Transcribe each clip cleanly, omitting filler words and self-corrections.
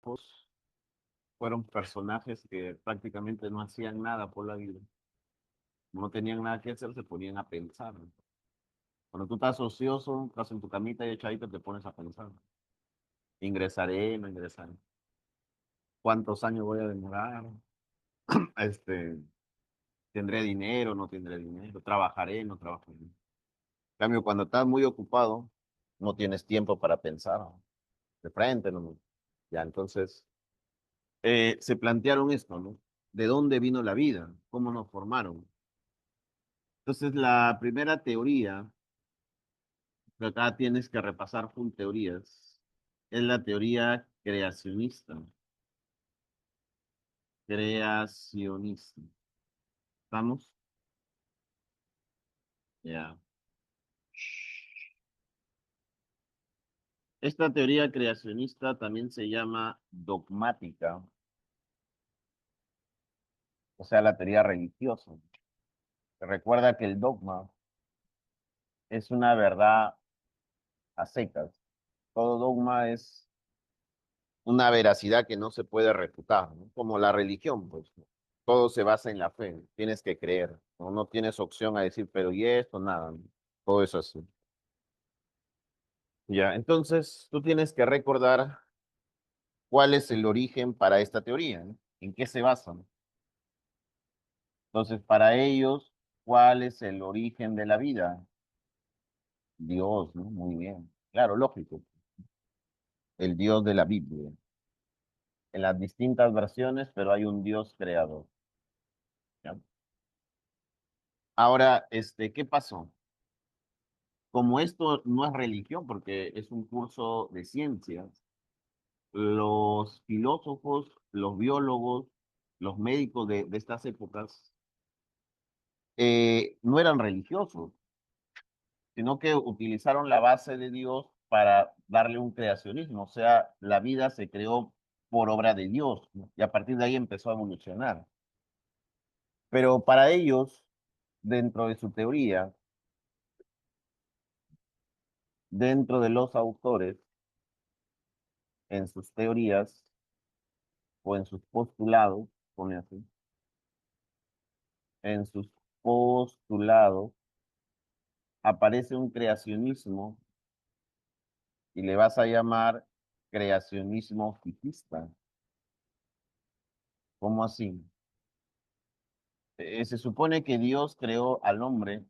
filósofos fueron personajes que prácticamente no hacían nada por la vida. No tenían nada que hacer, se ponían a pensar. Cuando tú estás ocioso, estás en tu camita y echadito, te pones a pensar. Ingresaré, no ingresaré. ¿Cuántos años voy a demorar? Este, ¿Tendré dinero, no tendré dinero? ¿Trabajaré, no trabajaré? En cambio, cuando estás muy ocupado, no tienes tiempo para pensar. De frente, ¿no? Ya, entonces, se plantearon esto, ¿no? ¿De dónde vino la vida? ¿Cómo nos formaron? Entonces, la primera teoría, que acá tienes que repasar full teorías, es la teoría creacionista. Creacionista. ¿Estamos? Ya. Esta teoría creacionista también se llama dogmática, o sea, la teoría religiosa. Recuerda que el dogma es una verdad a secas. Todo dogma es una veracidad que no se puede refutar, ¿no? Como la religión, pues. Todo se basa en la fe, tienes que creer, ¿no? No tienes opción a decir, pero ¿y esto? Nada, ¿no? Todo eso así. Ya, entonces tú tienes que recordar cuál es el origen para esta teoría, ¿no? ¿En qué se basan? Entonces, para ellos, ¿cuál es el origen de la vida? Dios, ¿no? Muy bien. Claro, lógico. El Dios de la Biblia. En las distintas versiones, pero hay un Dios creador. ¿Ya? Ahora, ¿qué pasó? Como esto no es religión, porque es un curso de ciencias, los filósofos, los biólogos, los médicos de estas épocas no eran religiosos, sino que utilizaron la base de Dios para darle un creacionismo, o sea, la vida se creó por obra de Dios, ¿no? Y a partir de ahí empezó a evolucionar. Pero para ellos, dentro de su teoría, dentro de los autores, en sus teorías o en sus postulados, pone así, en sus postulados aparece un creacionismo y le vas a llamar creacionismo fijista. ¿Cómo así? Se supone que Dios creó al hombre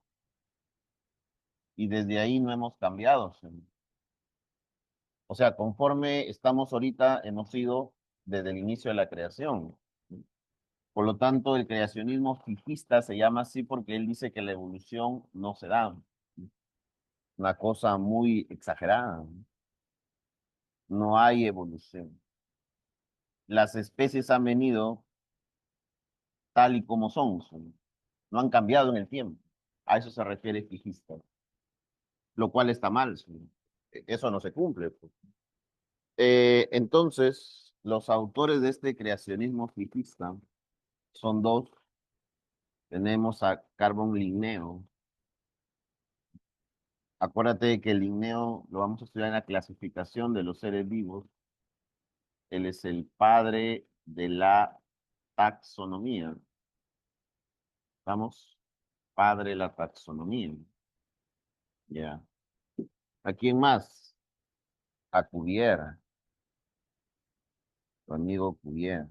y desde ahí no hemos cambiado, ¿sí? O sea, conforme estamos ahorita, hemos sido desde el inicio de la creación. Por lo tanto, el creacionismo fijista se llama así porque él dice que la evolución no se da. Una cosa muy exagerada. No hay evolución. Las especies han venido tal y como son, ¿sí? No han cambiado en el tiempo. A eso se refiere fijista, lo cual está mal, ¿sí? Eso no se cumple, pues. Entonces, los autores de este creacionismo fijista son dos. Tenemos a Carbon Linneo. Acuérdate que el Linneo lo vamos a estudiar en la clasificación de los seres vivos. Él es el padre de la taxonomía. ¿Estamos? Padre de la taxonomía. Ya. ¿A quién más? A Cuvier, tu amigo Cuvier.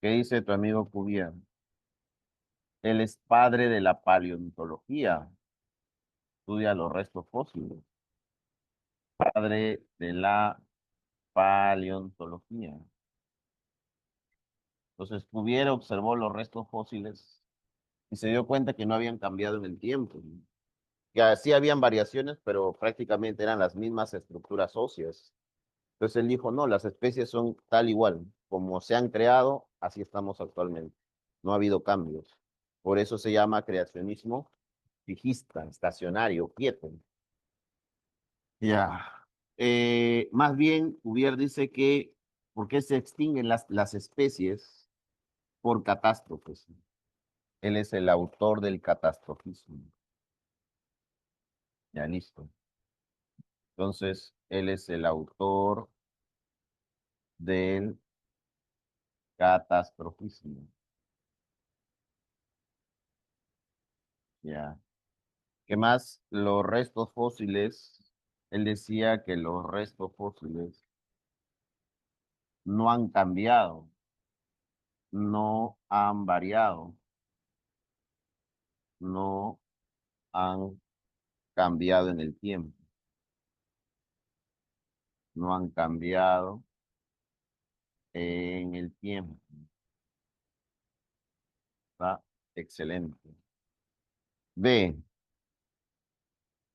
¿Qué dice tu amigo Cuvier? Él es padre de la paleontología. Estudia los restos fósiles. Padre de la paleontología. Entonces, Cuvier observó los restos fósiles y se dio cuenta que no habían cambiado en el tiempo, ¿no? Que sí habían variaciones, pero prácticamente eran las mismas estructuras óseas. Entonces él dijo, no, las especies son tal igual, como se han creado, así estamos actualmente. No ha habido cambios. Por eso se llama creacionismo fijista, estacionario, quieto. Ya. Más bien, Cuvier dice que, ¿por qué se extinguen las especies? Por catástrofes. Él es el autor del catastrofismo. Ya listo. Entonces, él es el autor del catastrofismo. Ya. ¿Qué más? Los restos fósiles. Él decía que los restos fósiles no han cambiado, no han variado, no han cambiado en el tiempo, no han cambiado en el tiempo. Está excelente. B,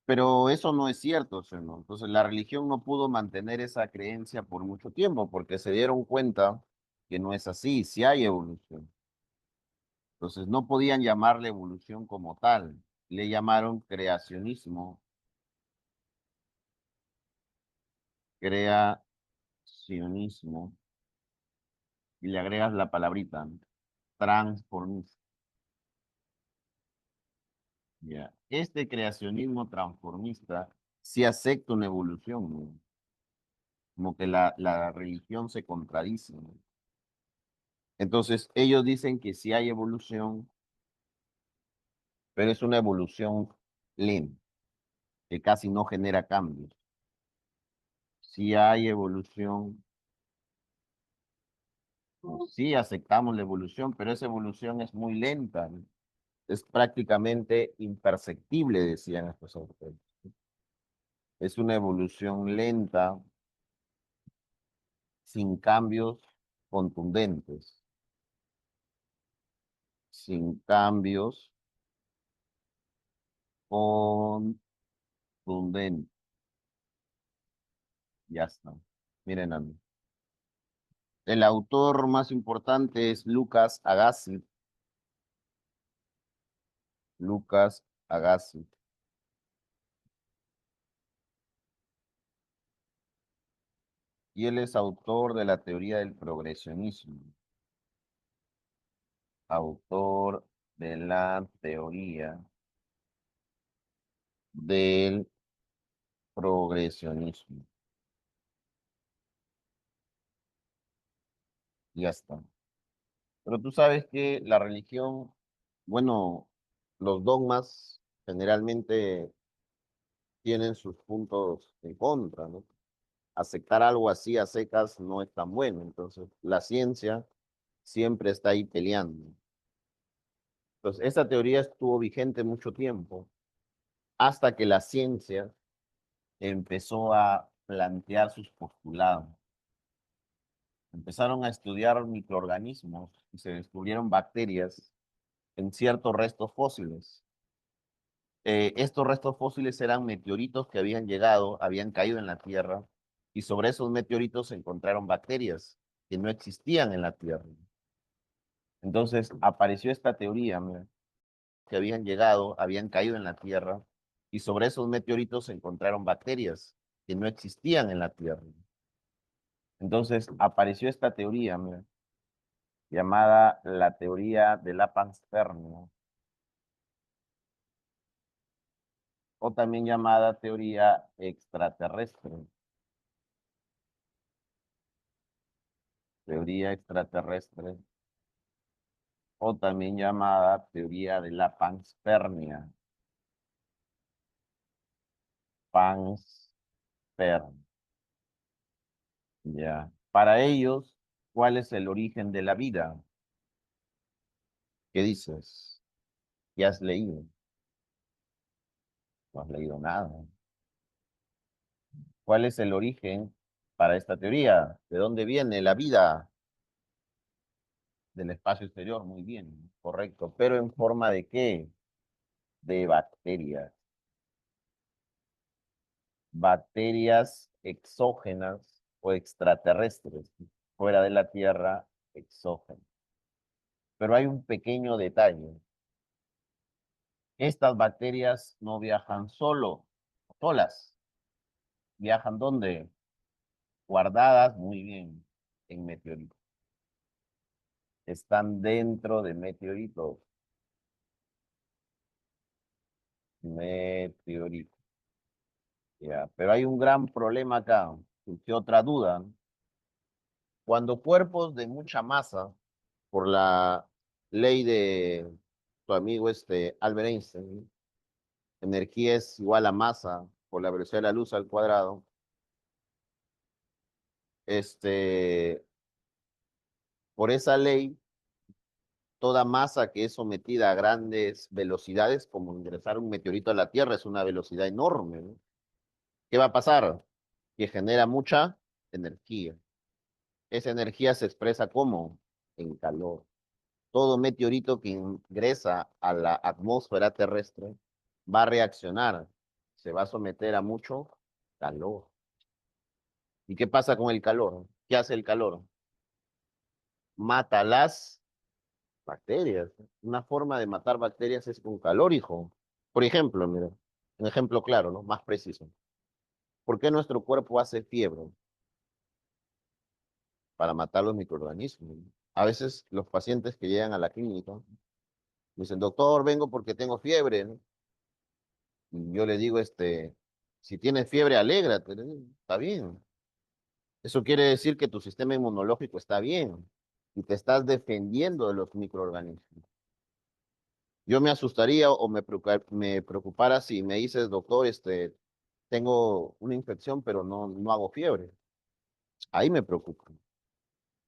pero eso no es cierto, ¿no? Entonces la religión no pudo mantener esa creencia por mucho tiempo porque se dieron cuenta que no es así, si hay evolución. Entonces no podían llamarle evolución como tal, le llamaron creacionismo, creacionismo, y le agregas la palabrita, ¿no? Transformismo. Ya. Este creacionismo transformista sí acepta una evolución, ¿no? Como que la religión se contradice, ¿no? Entonces ellos dicen que sí hay evolución, pero es una evolución lenta, que casi no genera cambios. Sí hay evolución. Sí, aceptamos la evolución, pero esa evolución es muy lenta, ¿no? Es prácticamente imperceptible, decían estos autores. Es una evolución lenta, sin cambios contundentes, sin cambios contundentes. Ya está. Miren a mí. El autor más importante es Lucas Agassiz. Lucas Agassiz. Y él es autor de la teoría del progresionismo. Autor de la teoría del progresionismo. Ya está. Pero tú sabes que la religión, bueno, los dogmas generalmente tienen sus puntos en contra, ¿no? Aceptar algo así a secas no es tan bueno. Entonces, la ciencia siempre está ahí peleando. Entonces, esa teoría estuvo vigente mucho tiempo hasta que la ciencia empezó a plantear sus postulados. Empezaron a estudiar microorganismos y se descubrieron bacterias en ciertos restos fósiles. Estos restos fósiles eran meteoritos que habían llegado, habían caído en la Tierra, y sobre esos meteoritos se encontraron bacterias que no existían en la Tierra. Entonces apareció esta teoría, mira, que habían llegado, habían caído en la Tierra, y sobre esos meteoritos se encontraron bacterias que no existían en la Tierra. Entonces apareció esta teoría, mira, llamada la teoría de la panspermia, o también llamada teoría extraterrestre. Teoría extraterrestre, o también llamada teoría de la panspermia. Panspermia. Ya. Para ellos, ¿cuál es el origen de la vida? ¿Qué dices? ¿Qué has leído? No has leído nada. ¿Cuál es el origen para esta teoría? ¿De dónde viene la vida del espacio exterior? Muy bien, correcto. ¿Pero en forma de qué? De bacterias. Bacterias exógenas o extraterrestres, fuera de la Tierra, exógenas. Pero hay un pequeño detalle. Estas bacterias no viajan solas. ¿Viajan dónde? Guardadas, muy bien, en meteoritos. Están dentro de meteoritos. Meteoritos. Ya. Pero hay un gran problema acá. Surgió otra duda, ¿no? Cuando cuerpos de mucha masa, por la ley de tu amigo Albert Einstein, energía es igual a masa por la velocidad de la luz al cuadrado, este, por esa ley, toda masa que es sometida a grandes velocidades, como ingresar un meteorito a la Tierra, es una velocidad enorme, ¿no? ¿Qué va a pasar? Que genera mucha energía. Esa energía se expresa como en calor. Todo meteorito que ingresa a la atmósfera terrestre va a reaccionar, se va a someter a mucho calor. ¿Y qué pasa con el calor? ¿Qué hace el calor? Mata las bacterias. Una forma de matar bacterias es con calor, hijo. Por ejemplo, mira, un ejemplo claro, ¿no? Más preciso. ¿Por qué nuestro cuerpo hace fiebre? Para matar los microorganismos. A veces los pacientes que llegan a la clínica me dicen, doctor, vengo porque tengo fiebre, ¿no? Y yo le digo, si tienes fiebre, alégrate, le digo, está bien. Eso quiere decir que tu sistema inmunológico está bien y te estás defendiendo de los microorganismos. Yo me asustaría o me preocupara si me dices, doctor, tengo una infección, pero no hago fiebre. Ahí me preocupa.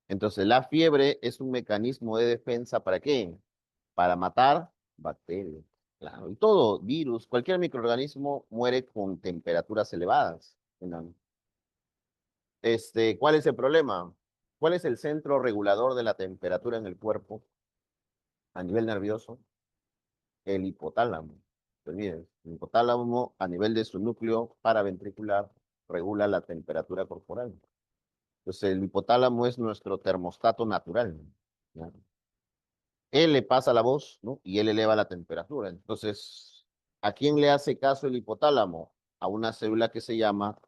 Entonces, la fiebre es un mecanismo de defensa, ¿para qué? Para matar bacterias. Claro, y todo virus, cualquier microorganismo muere con temperaturas elevadas. ¿Cuál es el problema? ¿Cuál es el centro regulador de la temperatura en el cuerpo a nivel nervioso? El hipotálamo. No olvides, el hipotálamo a nivel de su núcleo paraventricular regula la temperatura corporal. Entonces, el hipotálamo es nuestro termostato natural, ¿ya? Él le pasa la voz, ¿no? Y él eleva la temperatura. Entonces, ¿a quién le hace caso el hipotálamo? A una célula que se llama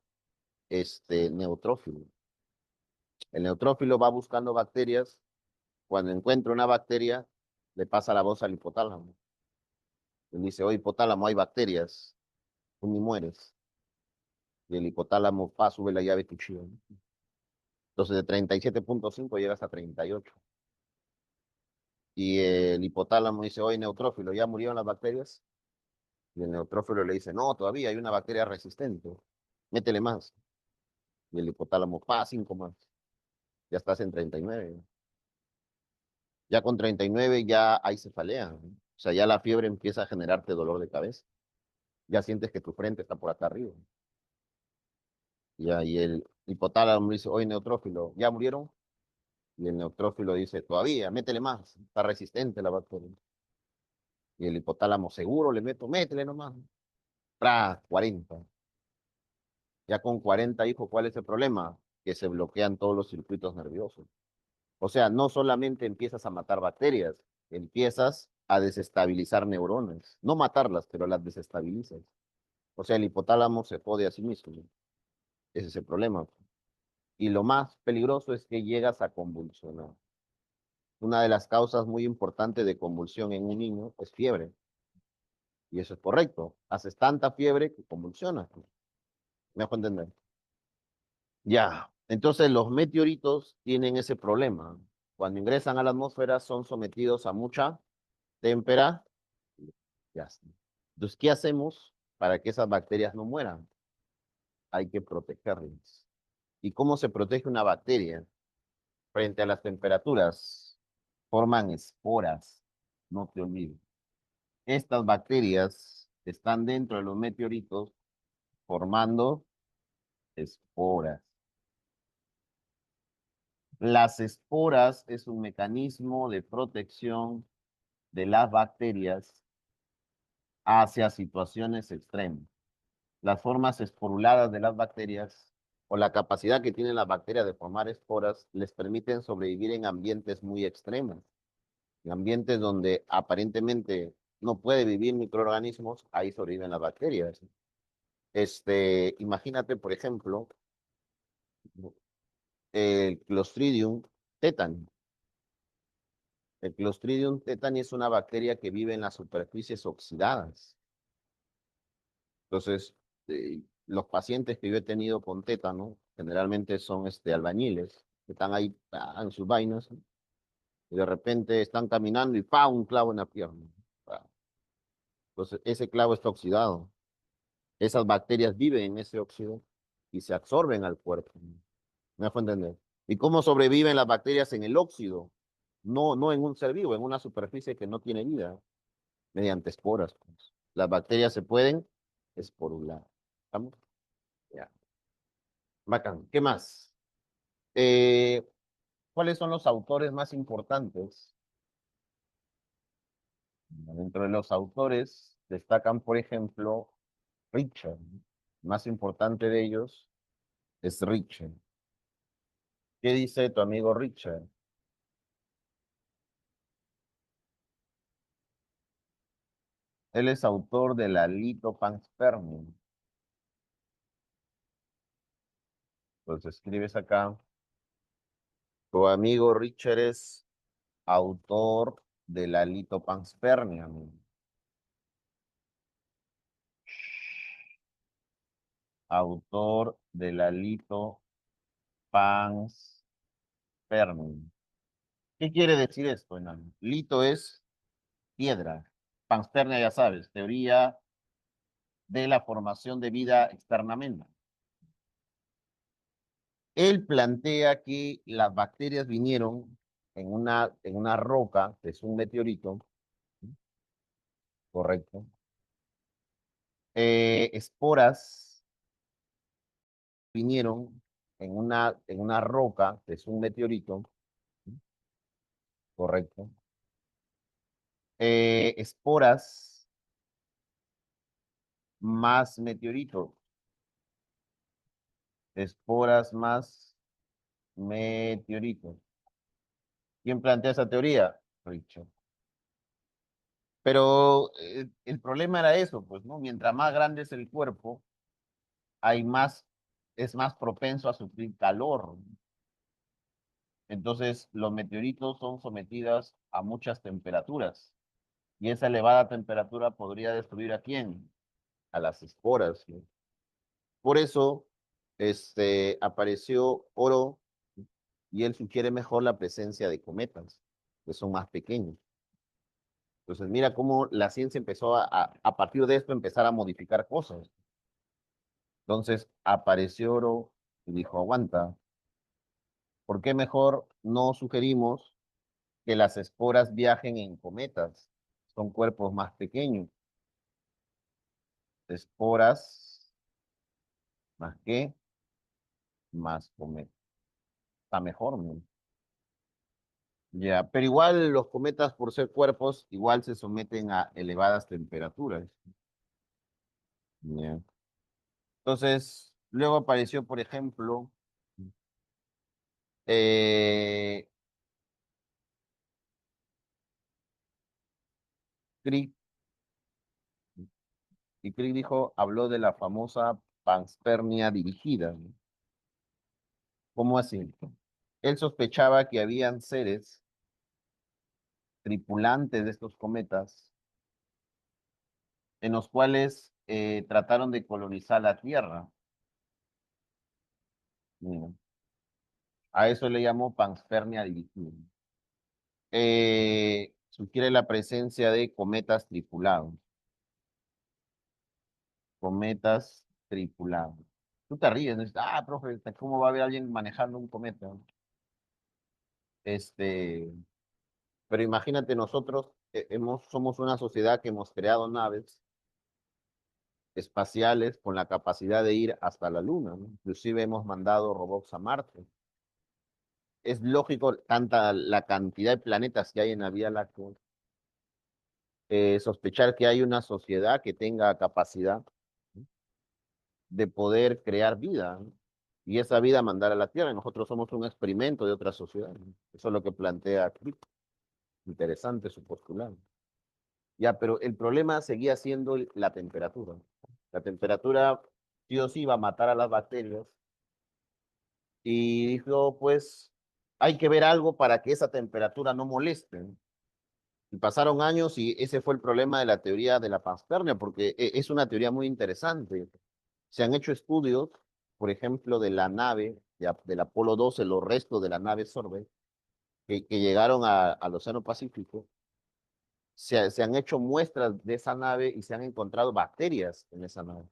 neutrófilo. El neutrófilo va buscando bacterias. Cuando encuentra una bacteria, le pasa la voz al hipotálamo. Él dice, oye, hipotálamo, hay bacterias, tú ni mueres. Y el hipotálamo, sube la llave cuchillo, ¿no? Entonces, de 37,5 llegas a 38. Y el hipotálamo dice, oye, neutrófilo, ¿ya murieron las bacterias? Y el neutrófilo le dice, no, todavía hay una bacteria resistente, métele más. Y el hipotálamo, 5 más. Ya estás en 39. Ya con 39 ya hay cefalea, ¿no? O sea, ya la fiebre empieza a generarte dolor de cabeza. Ya sientes que tu frente está por acá arriba. Y el hipotálamo dice, oye, neutrófilo, ¿ya murieron? Y el neutrófilo dice, todavía, métele más, está resistente la bacteria. Y el hipotálamo, seguro le meto, métele nomás. 40. Ya con 40 hijos, ¿cuál es el problema? Que se bloquean todos los circuitos nerviosos. O sea, no solamente empiezas a matar bacterias, empiezas a desestabilizar neuronas. No matarlas, pero las desestabilizas. O sea, el hipotálamo se jode a sí mismo. Ese es el problema. Y lo más peligroso es que llegas a convulsionar. Una de las causas muy importantes de convulsión en un niño es fiebre. Y eso es correcto. Haces tanta fiebre que convulsionas. ¿Me dejo entender? Ya. Entonces los meteoritos tienen ese problema. Cuando ingresan a la atmósfera son sometidos a mucha temperatura. Ya está. Entonces, ¿qué hacemos para que esas bacterias no mueran? Hay que protegerlas. ¿Y cómo se protege una bacteria frente a las temperaturas? Forman esporas. No te olvides. Estas bacterias están dentro de los meteoritos formando esporas. Las esporas es un mecanismo de protección de las bacterias hacia situaciones extremas. Las formas esporuladas de las bacterias o la capacidad que tienen las bacterias de formar esporas les permiten sobrevivir en ambientes muy extremos, en ambientes donde aparentemente no puede vivir microorganismos, ahí sobreviven las bacterias. Imagínate, por ejemplo, el Clostridium tetani. El Clostridium tetani es una bacteria que vive en las superficies oxidadas. Entonces, los pacientes que yo he tenido con tétano generalmente son albañiles que están ahí en sus vainas, y de repente están caminando y ¡pam! Un clavo en la pierna. Pa. Entonces, ese clavo está oxidado. Esas bacterias viven en ese óxido y se absorben al cuerpo. ¿Me dejo entender? ¿Y cómo sobreviven las bacterias en el óxido? No, no en un ser vivo, en una superficie que no tiene vida, mediante esporas, pues. Las bacterias se pueden esporular. ¿Estamos? Ya. Bacán. ¿Qué más? Eh, ¿Cuáles son los autores más importantes? Dentro de los autores destacan, por ejemplo, Richard. El más importante de ellos es Richard. ¿Qué dice tu amigo Richard? Él es autor de la Litopanspermia. Entonces escribes acá, tu amigo Richard es autor de la Litopanspermia. Autor de la Litopanspermia. ¿Qué quiere decir esto, enano? Lito es piedra. Panspermia, ya sabes, teoría de la formación de vida externamente. Él plantea que las bacterias vinieron en una roca, que es un meteorito, correcto. Esporas vinieron en una roca, que es un meteorito, correcto. Esporas más meteoritos, esporas más meteoritos. ¿Quién plantea esa teoría? Richard. Pero el problema era eso, pues, ¿no? Mientras más grande es el cuerpo, hay más, es más propenso a sufrir calor. Entonces, los meteoritos son sometidos a muchas temperaturas. Y esa elevada temperatura podría destruir ¿a quién? A las esporas, ¿no? Por eso, apareció Oro y él sugiere mejor la presencia de cometas, que son más pequeños. Entonces, mira cómo la ciencia empezó a partir de esto, empezar a modificar cosas. Entonces, apareció Oro y dijo, aguanta, ¿por qué mejor no sugerimos que las esporas viajen en cometas? Son cuerpos más pequeños. Esporas, más qué, más cometas. Está mejor, ¿no? Ya, pero igual los cometas, por ser cuerpos, igual se someten a elevadas temperaturas. Ya. Entonces, luego apareció, por ejemplo, eh, Crick, y Crick dijo, habló de la famosa panspermia dirigida, ¿no? ¿Cómo así? Él sospechaba que habían seres tripulantes de estos cometas en los cuales trataron de colonizar la Tierra. Mira, a eso le llamó panspermia dirigida. Sugiere la presencia de cometas tripulados. Cometas tripulados. Tú te ríes, ¿no? Profe, ¿cómo va a haber alguien manejando un cometa? Este, pero imagínate, nosotros somos una sociedad que hemos creado naves espaciales con la capacidad de ir hasta la Luna, ¿no? Inclusive hemos mandado robots a Marte. Es lógico, tanta la cantidad de planetas que hay en la Vía Láctea, sospechar que hay una sociedad que tenga capacidad, ¿no?, de poder crear vida, ¿no?, y esa vida mandar a la Tierra. Nosotros somos un experimento de otra sociedad, ¿no? Eso es lo que plantea Crick. Interesante su postulado. Ya, pero el problema seguía siendo la temperatura. La temperatura sí o sí va a matar a las bacterias. Y dijo, pues, hay que ver algo para que esa temperatura no moleste, ¿no? Y pasaron años y ese fue el problema de la teoría de la panspermia, porque es una teoría muy interesante. Se han hecho estudios, por ejemplo, de la nave del Apolo 12, los restos de la nave Sorbet, que llegaron al Océano Pacífico, se han hecho muestras de esa nave y se han encontrado bacterias en esa nave.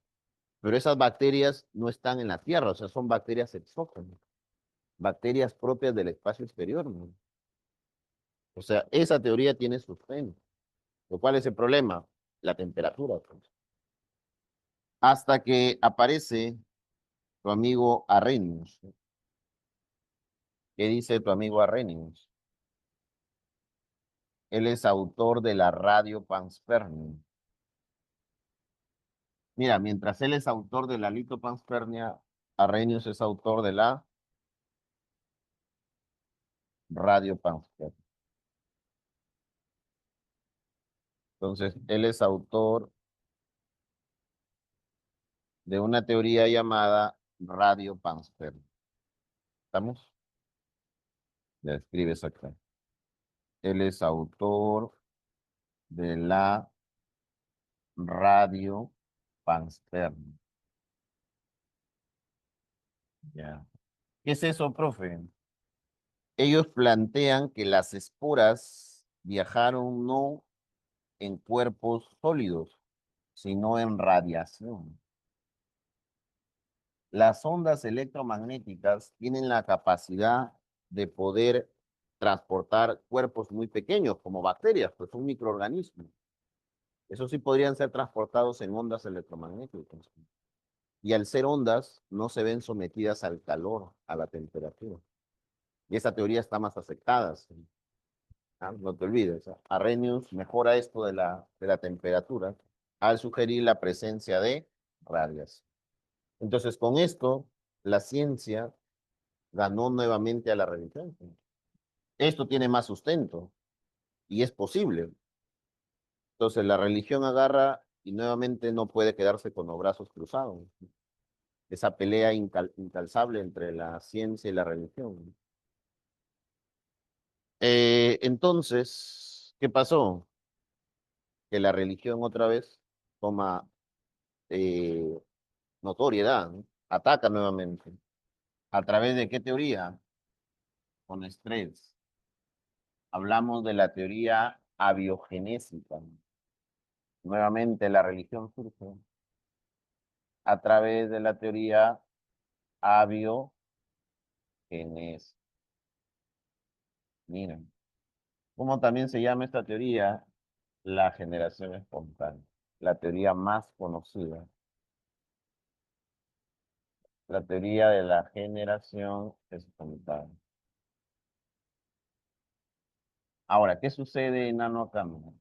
Pero esas bacterias no están en la Tierra, o sea, son bacterias exógenas, bacterias propias del espacio exterior, ¿no? O sea, esa teoría tiene sustento. ¿Cuál es el problema? La temperatura, pues. Hasta que aparece tu amigo Arrhenius. ¿Qué dice tu amigo Arrhenius? Él es autor de la radio Panspermia. Mira, mientras él es autor de la litopanspermia, Arrhenius es autor de la radio Panspermia. Entonces, él es autor de una teoría llamada radio Panspermia. ¿Estamos? Ya escribes acá. Él es autor de la radio Panspermia. Ya. ¿Qué es eso, profe? Ellos plantean que las esporas viajaron no en cuerpos sólidos, sino en radiación. Las ondas electromagnéticas tienen la capacidad de poder transportar cuerpos muy pequeños, como bacterias, pues son microorganismos. Eso sí podrían ser transportados en ondas electromagnéticas. Y al ser ondas, no se ven sometidas al calor, a la temperatura. Y esa teoría está más aceptada. ¿Sí? Ah, no te olvides. Arrhenius mejora esto de la temperatura al sugerir la presencia de radiación. Entonces, con esto, la ciencia ganó nuevamente a la religión. Esto tiene más sustento y es posible. Entonces, la religión agarra y nuevamente no puede quedarse con los brazos cruzados. Esa pelea incalzable entre la ciencia y la religión. Entonces, ¿qué pasó? Que la religión otra vez toma eh, notoriedad, ¿no? Ataca nuevamente. ¿A través de qué teoría? Con estrés. Hablamos de la teoría abiogenésica. Nuevamente la religión surge a través de la teoría abiogenésica. Miren, ¿cómo también se llama esta teoría? La generación espontánea, la teoría más conocida, la teoría de la generación espontánea. Ahora, ¿qué sucede en Nano Camino?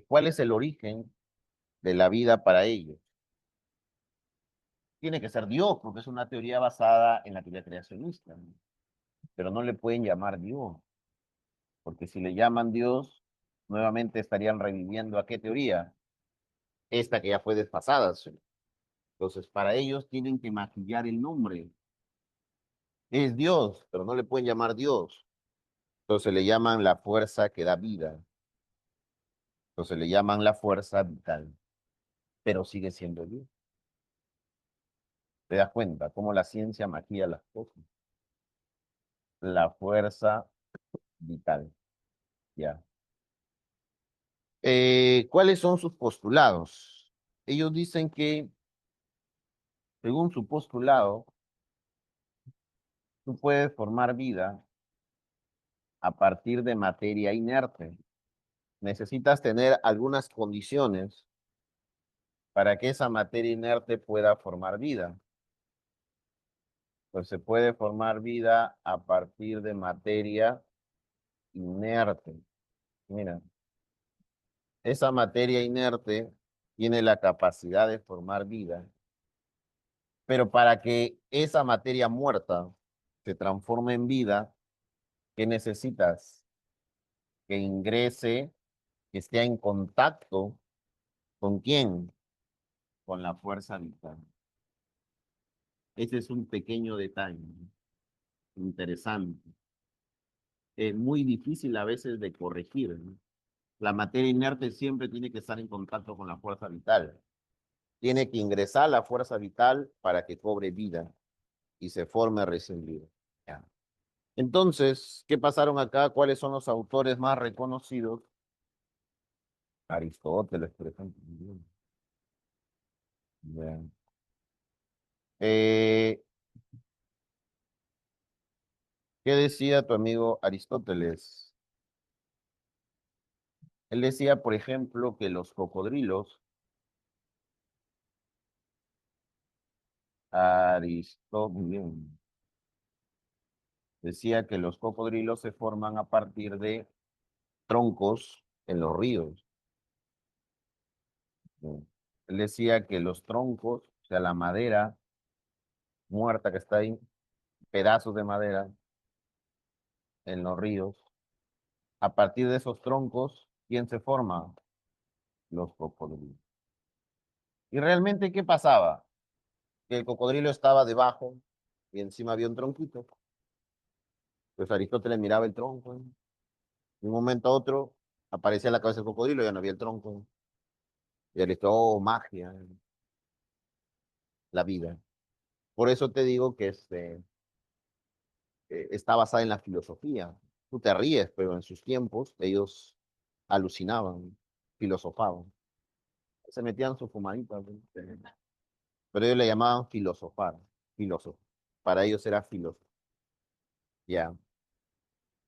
¿Cuál es el origen de la vida para ellos? Tiene que ser Dios, porque es una teoría basada en la teoría creacionista, ¿no? Pero no le pueden llamar Dios, porque si le llaman Dios, nuevamente estarían reviviendo ¿a qué teoría? Esta que ya fue desfasada. ¿Sí? Entonces, para ellos tienen que maquillar el nombre. Es Dios, pero no le pueden llamar Dios. Entonces le llaman la fuerza que da vida. Entonces le llaman la fuerza vital, pero sigue siendo Dios. ¿Te das cuenta cómo la ciencia maquilla las cosas? La fuerza vital, ya. ¿Cuáles son sus postulados? Ellos dicen que, según su postulado, tú puedes formar vida a partir de materia inerte. Necesitas tener algunas condiciones para que esa materia inerte pueda formar vida. Pues se puede formar vida a partir de materia inerte. Mira, esa materia inerte tiene la capacidad de formar vida, pero para que esa materia muerta se transforme en vida, ¿qué necesitas? Que ingrese, que esté en contacto ¿con quién? Con la fuerza vital. Ese es un pequeño detalle, ¿no? Interesante. Es muy difícil a veces de corregir, ¿no? La materia inerte siempre tiene que estar en contacto con la fuerza vital. Tiene que ingresar la fuerza vital para que cobre vida. y se forme recién vivo. Ya. Entonces, ¿qué pasaron acá? ¿Cuáles son los autores más reconocidos? Aristóteles, por ejemplo. Ya. Eh, ¿Qué decía tu amigo Aristóteles? Él decía, por ejemplo, que los cocodrilos, Aristóteles, decía que los cocodrilos se forman a partir de troncos en los ríos. ¿No? Él decía que los troncos, o sea, la madera muerta que está ahí, pedazos de madera en los ríos, a partir de esos troncos, ¿quién se forma? Los cocodrilos. ¿Y realmente qué pasaba? Que el cocodrilo estaba debajo y encima había un tronquito. Pues Aristóteles miraba el tronco. De un momento a otro aparecía la cabeza del cocodrilo y ya no había el tronco. Y Aristóteles, oh, magia, la vida. Por eso te digo que está basada en la filosofía. Tú te ríes, pero en sus tiempos ellos alucinaban, filosofaban. Se metían su fumadita, ¿no? Pero ellos le llamaban filosofar, filósofo. Para ellos era filósofo. Ya.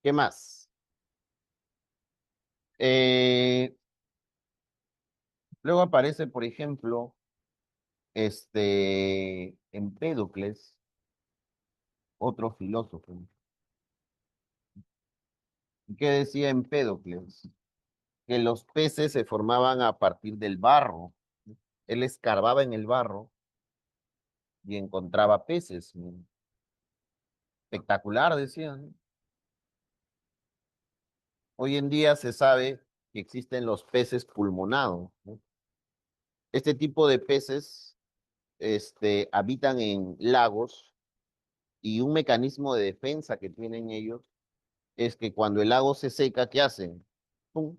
¿Qué más? Eh, Luego aparece, por ejemplo, Empédocles, otro filósofo. ¿Qué decía Empédocles? Que los peces se formaban a partir del barro. Él escarbaba en el barro y encontraba peces. Espectacular, decían. Hoy en día se sabe que existen los peces pulmonados, ¿no? Este tipo de peces, habitan en lagos y un mecanismo de defensa que tienen ellos es que cuando el lago se seca, ¿qué hacen? ¡Pum!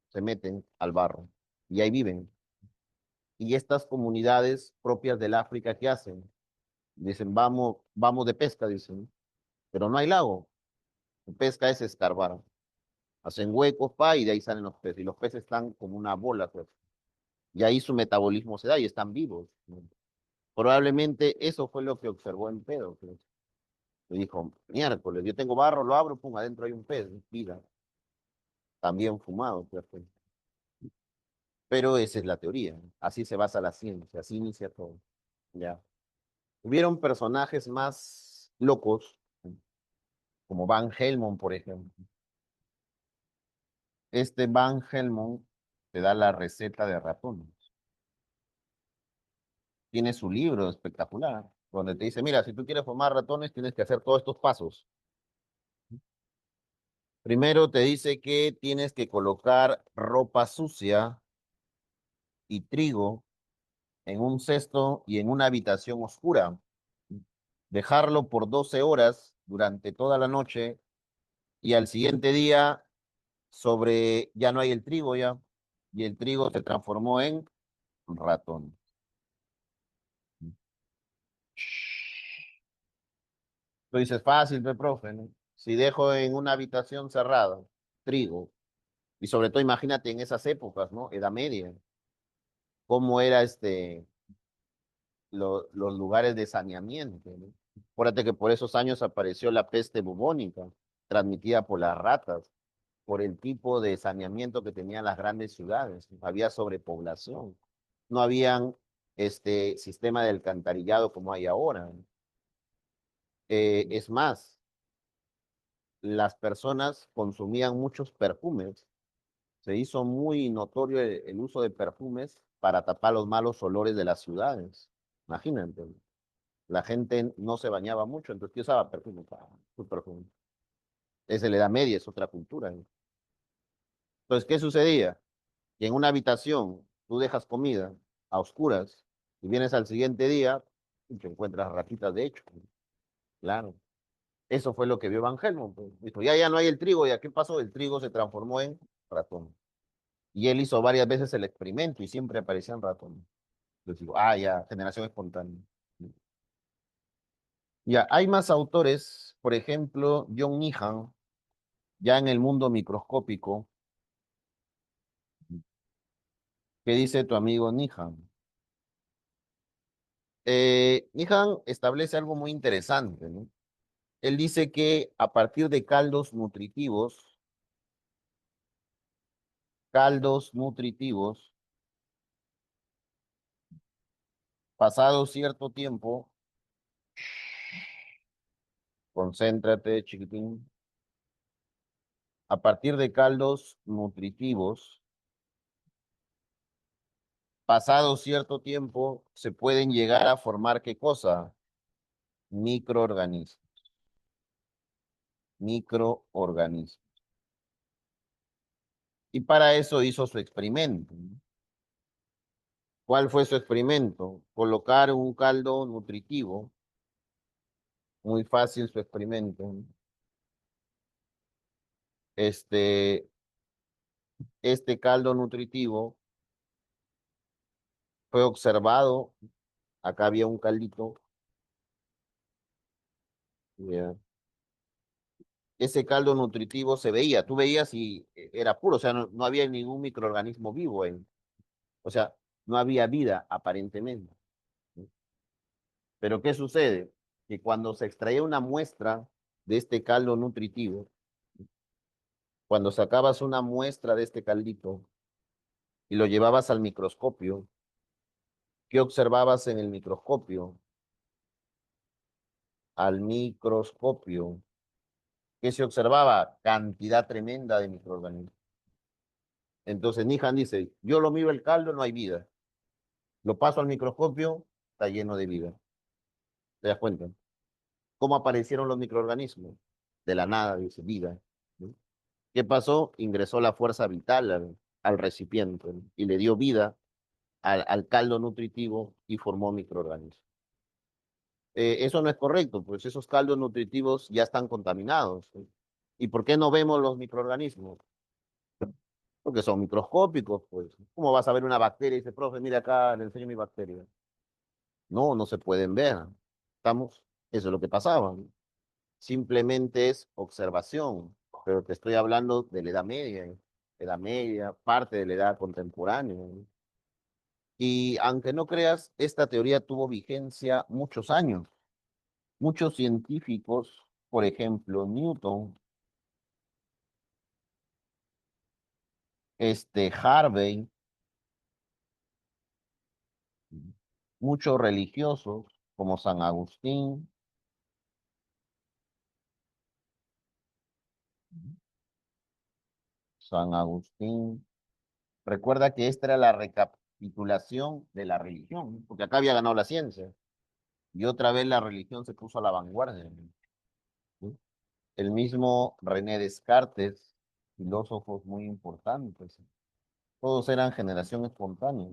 Se meten al barro y ahí viven. Y estas comunidades propias del África, ¿qué hacen? Dicen, vamos, vamos de pesca, dicen, pero no hay lago. Pesca es escarbar. Hacen huecos, y de ahí salen los peces. Y los peces están como una bola, pues. Y ahí su metabolismo se da y están vivos, ¿no? Probablemente eso fue lo que observó en pedo. Pues. Y dijo, miércoles, yo tengo barro, lo abro, pum, adentro hay un pez, vida, también fumado. Pues. Pero esa es la teoría. Así se basa la ciencia, así inicia todo. Ya. Hubieron personajes más locos, como Van Helmont, por ejemplo. Este Van Helmont te da la receta de ratones. Tiene su libro espectacular, donde te dice, mira, si tú quieres formar ratones, tienes que hacer todos estos pasos. Primero te dice que tienes que colocar ropa sucia y trigo en un cesto y en una habitación oscura. Dejarlo por 12 horas durante toda la noche y al siguiente día ya no hay el trigo ya, y el trigo se transformó en ratón. Tú dices, fácil, profe, ¿no? Si dejo en una habitación cerrada trigo, y sobre todo imagínate en esas épocas, ¿no? Edad Media, cómo era los lugares de saneamiento, ¿no? Acuérdate que por esos años apareció la peste bubónica, transmitida por las ratas, por el tipo de saneamiento que tenían las grandes ciudades. Había sobrepoblación, no habían sistema de alcantarillado como hay ahora. Es más, las personas consumían muchos perfumes. Se hizo muy notorio el uso de perfumes para tapar los malos olores de las ciudades. Imagínate, la gente no se bañaba mucho, entonces ¿qué usaba perfume? Su perfume. Esa es la Edad Media, es otra cultura, ¿no? Entonces, ¿qué sucedía? Que en una habitación tú dejas comida a oscuras y vienes al siguiente día y te encuentras ratitas de hecho. Claro. Eso fue lo que vio Van Helmont. Pues. Dijo, ya no hay el trigo, ¿ya qué pasó? El trigo se transformó en ratón. Y él hizo varias veces el experimento y siempre aparecían ratones. Entonces digo, ya, generación espontánea. Ya, hay más autores, por ejemplo, John Nihan, ya en el mundo microscópico. ¿Qué dice tu amigo Nihan? Nihan establece algo muy interesante, ¿no? Él dice que a partir de caldos nutritivos, pasado cierto tiempo, concéntrate, chiquitín, a partir de caldos nutritivos, pasado cierto tiempo, se pueden llegar a formar ¿qué cosa? Microorganismos, microorganismos. Y para eso hizo su experimento, ¿no? ¿Cuál fue su experimento? Colocar un caldo nutritivo, muy fácil su experimento, ¿no? Este caldo nutritivo fue observado, acá había un caldito, ya. Ese caldo nutritivo se veía, tú veías y era puro, o sea, no había ningún microorganismo vivo, o sea, no había vida aparentemente. Pero ¿qué sucede? Que cuando se extraía una muestra de este caldo nutritivo, cuando sacabas una muestra de este caldito y lo llevabas al microscopio, ¿qué observabas en el microscopio? Al microscopio, ¿qué se observaba? Cantidad tremenda de microorganismos. Entonces Nihan dice, yo lo miro el caldo, no hay vida. Lo paso al microscopio, está lleno de vida. ¿Te das cuenta? ¿Cómo aparecieron los microorganismos? De la nada, dice, vida, ¿no? ¿Qué pasó? Ingresó la fuerza vital al recipiente, ¿no? Y le dio vida al caldo nutritivo y formó microorganismos. Eso no es correcto, pues esos caldos nutritivos ya están contaminados, ¿sí? ¿Y por qué no vemos los microorganismos? Porque son microscópicos, pues. ¿Cómo vas a ver una bacteria y dice, profe, mira acá, le enseño mi bacteria? No, no se pueden ver. ¿Estamos? Eso es lo que pasaba, ¿no? Simplemente es observación, pero te estoy hablando de la Edad Media, parte de la edad contemporánea, ¿no? Y aunque no creas, esta teoría tuvo vigencia muchos años. Muchos científicos, por ejemplo, Newton, Harvey, muchos religiosos como San Agustín, San Agustín. Recuerda que esta era la recapitulación de la religión, porque acá había ganado la ciencia y otra vez la religión se puso a la vanguardia, ¿sí? El mismo René Descartes, filósofos muy importantes, todos eran generación espontánea.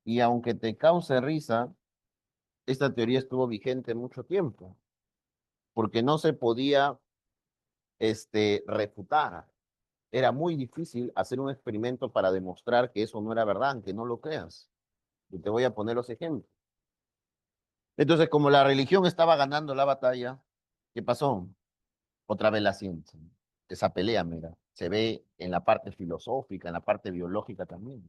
Y aunque te cause risa, esta teoría estuvo vigente mucho tiempo, porque no se podía refutar. Era muy difícil hacer un experimento para demostrar que eso no era verdad, que no lo creas. Y te voy a poner los ejemplos. Entonces, como la religión estaba ganando la batalla, ¿qué pasó? Otra vez la ciencia. Esa pelea, mira, se ve en la parte filosófica, en la parte biológica también.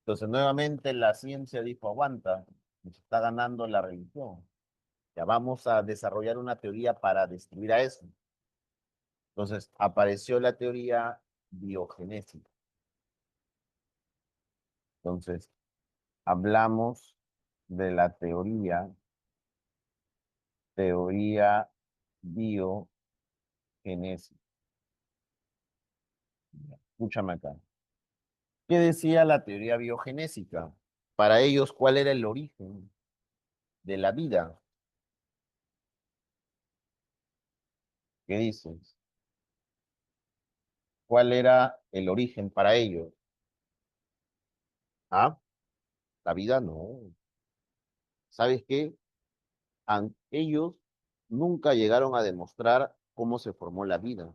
Entonces, nuevamente la ciencia dijo, aguanta, nos está ganando la religión. Ya vamos a desarrollar una teoría para destruir a eso. Entonces, apareció la teoría biogenética. Entonces, hablamos de la teoría biogenética. Escúchame acá. ¿Qué decía la teoría biogenética? Para ellos, ¿cuál era el origen de la vida? ¿Qué dices? ¿Cuál era el origen para ellos? Ah, la vida no. ¿Sabes qué? Ellos nunca llegaron a demostrar cómo se formó la vida.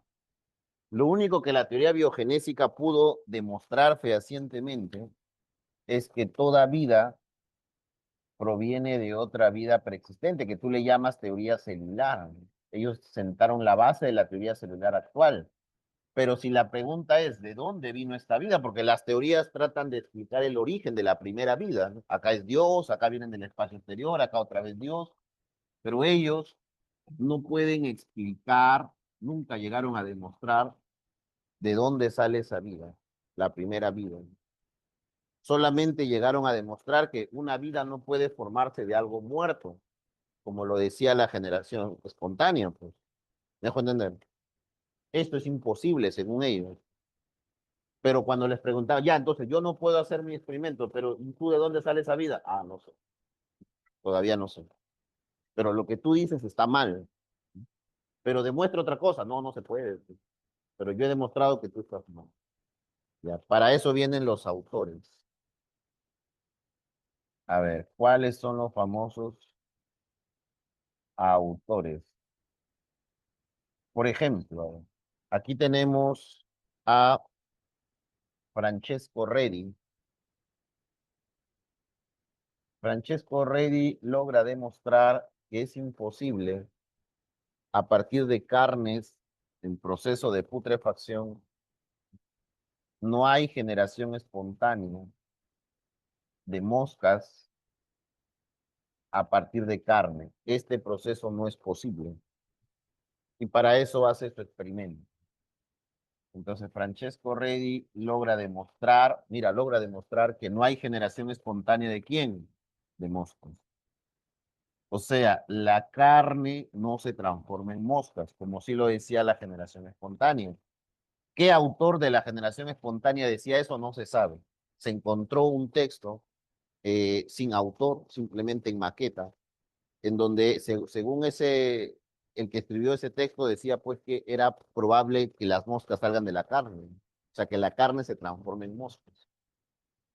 Lo único que la teoría biogenética pudo demostrar fehacientemente es que toda vida proviene de otra vida preexistente, que tú le llamas teoría celular. Ellos sentaron la base de la teoría celular actual. Pero si la pregunta es, ¿de dónde vino esta vida? Porque las teorías tratan de explicar el origen de la primera vida, ¿no? Acá es Dios, acá vienen del espacio exterior, acá otra vez Dios, pero ellos no pueden explicar, nunca llegaron a demostrar de dónde sale esa vida, la primera vida. Solamente llegaron a demostrar que una vida no puede formarse de algo muerto, como lo decía la generación espontánea, pues. ¿Me dejo entender? Esto es imposible, según ellos. Pero cuando les preguntaba, ya, entonces yo no puedo hacer mi experimento, pero ¿y tú de dónde sale esa vida? Ah, no sé, todavía no sé. Pero lo que tú dices está mal. Pero demuestra otra cosa. No, no se puede. Pero yo he demostrado que tú estás mal. Ya, para eso vienen los autores. A ver, ¿cuáles son los famosos autores? Por ejemplo, aquí tenemos a Francesco Redi. Francesco Redi logra demostrar que es imposible a partir de carnes en proceso de putrefacción, no hay generación espontánea de moscas a partir de carne. Este proceso no es posible. Y para eso hace su experimento. Entonces, Francesco Redi logra demostrar, mira, logra demostrar que no hay generación espontánea de quién? De moscas. O sea, la carne no se transforma en moscas, como sí lo decía la generación espontánea. ¿Qué autor de la generación espontánea decía eso? No se sabe. Se encontró un texto sin autor, simplemente en maqueta, en donde según el que escribió ese texto decía pues que era probable que las moscas salgan de la carne, o sea, que la carne se transforme en moscas,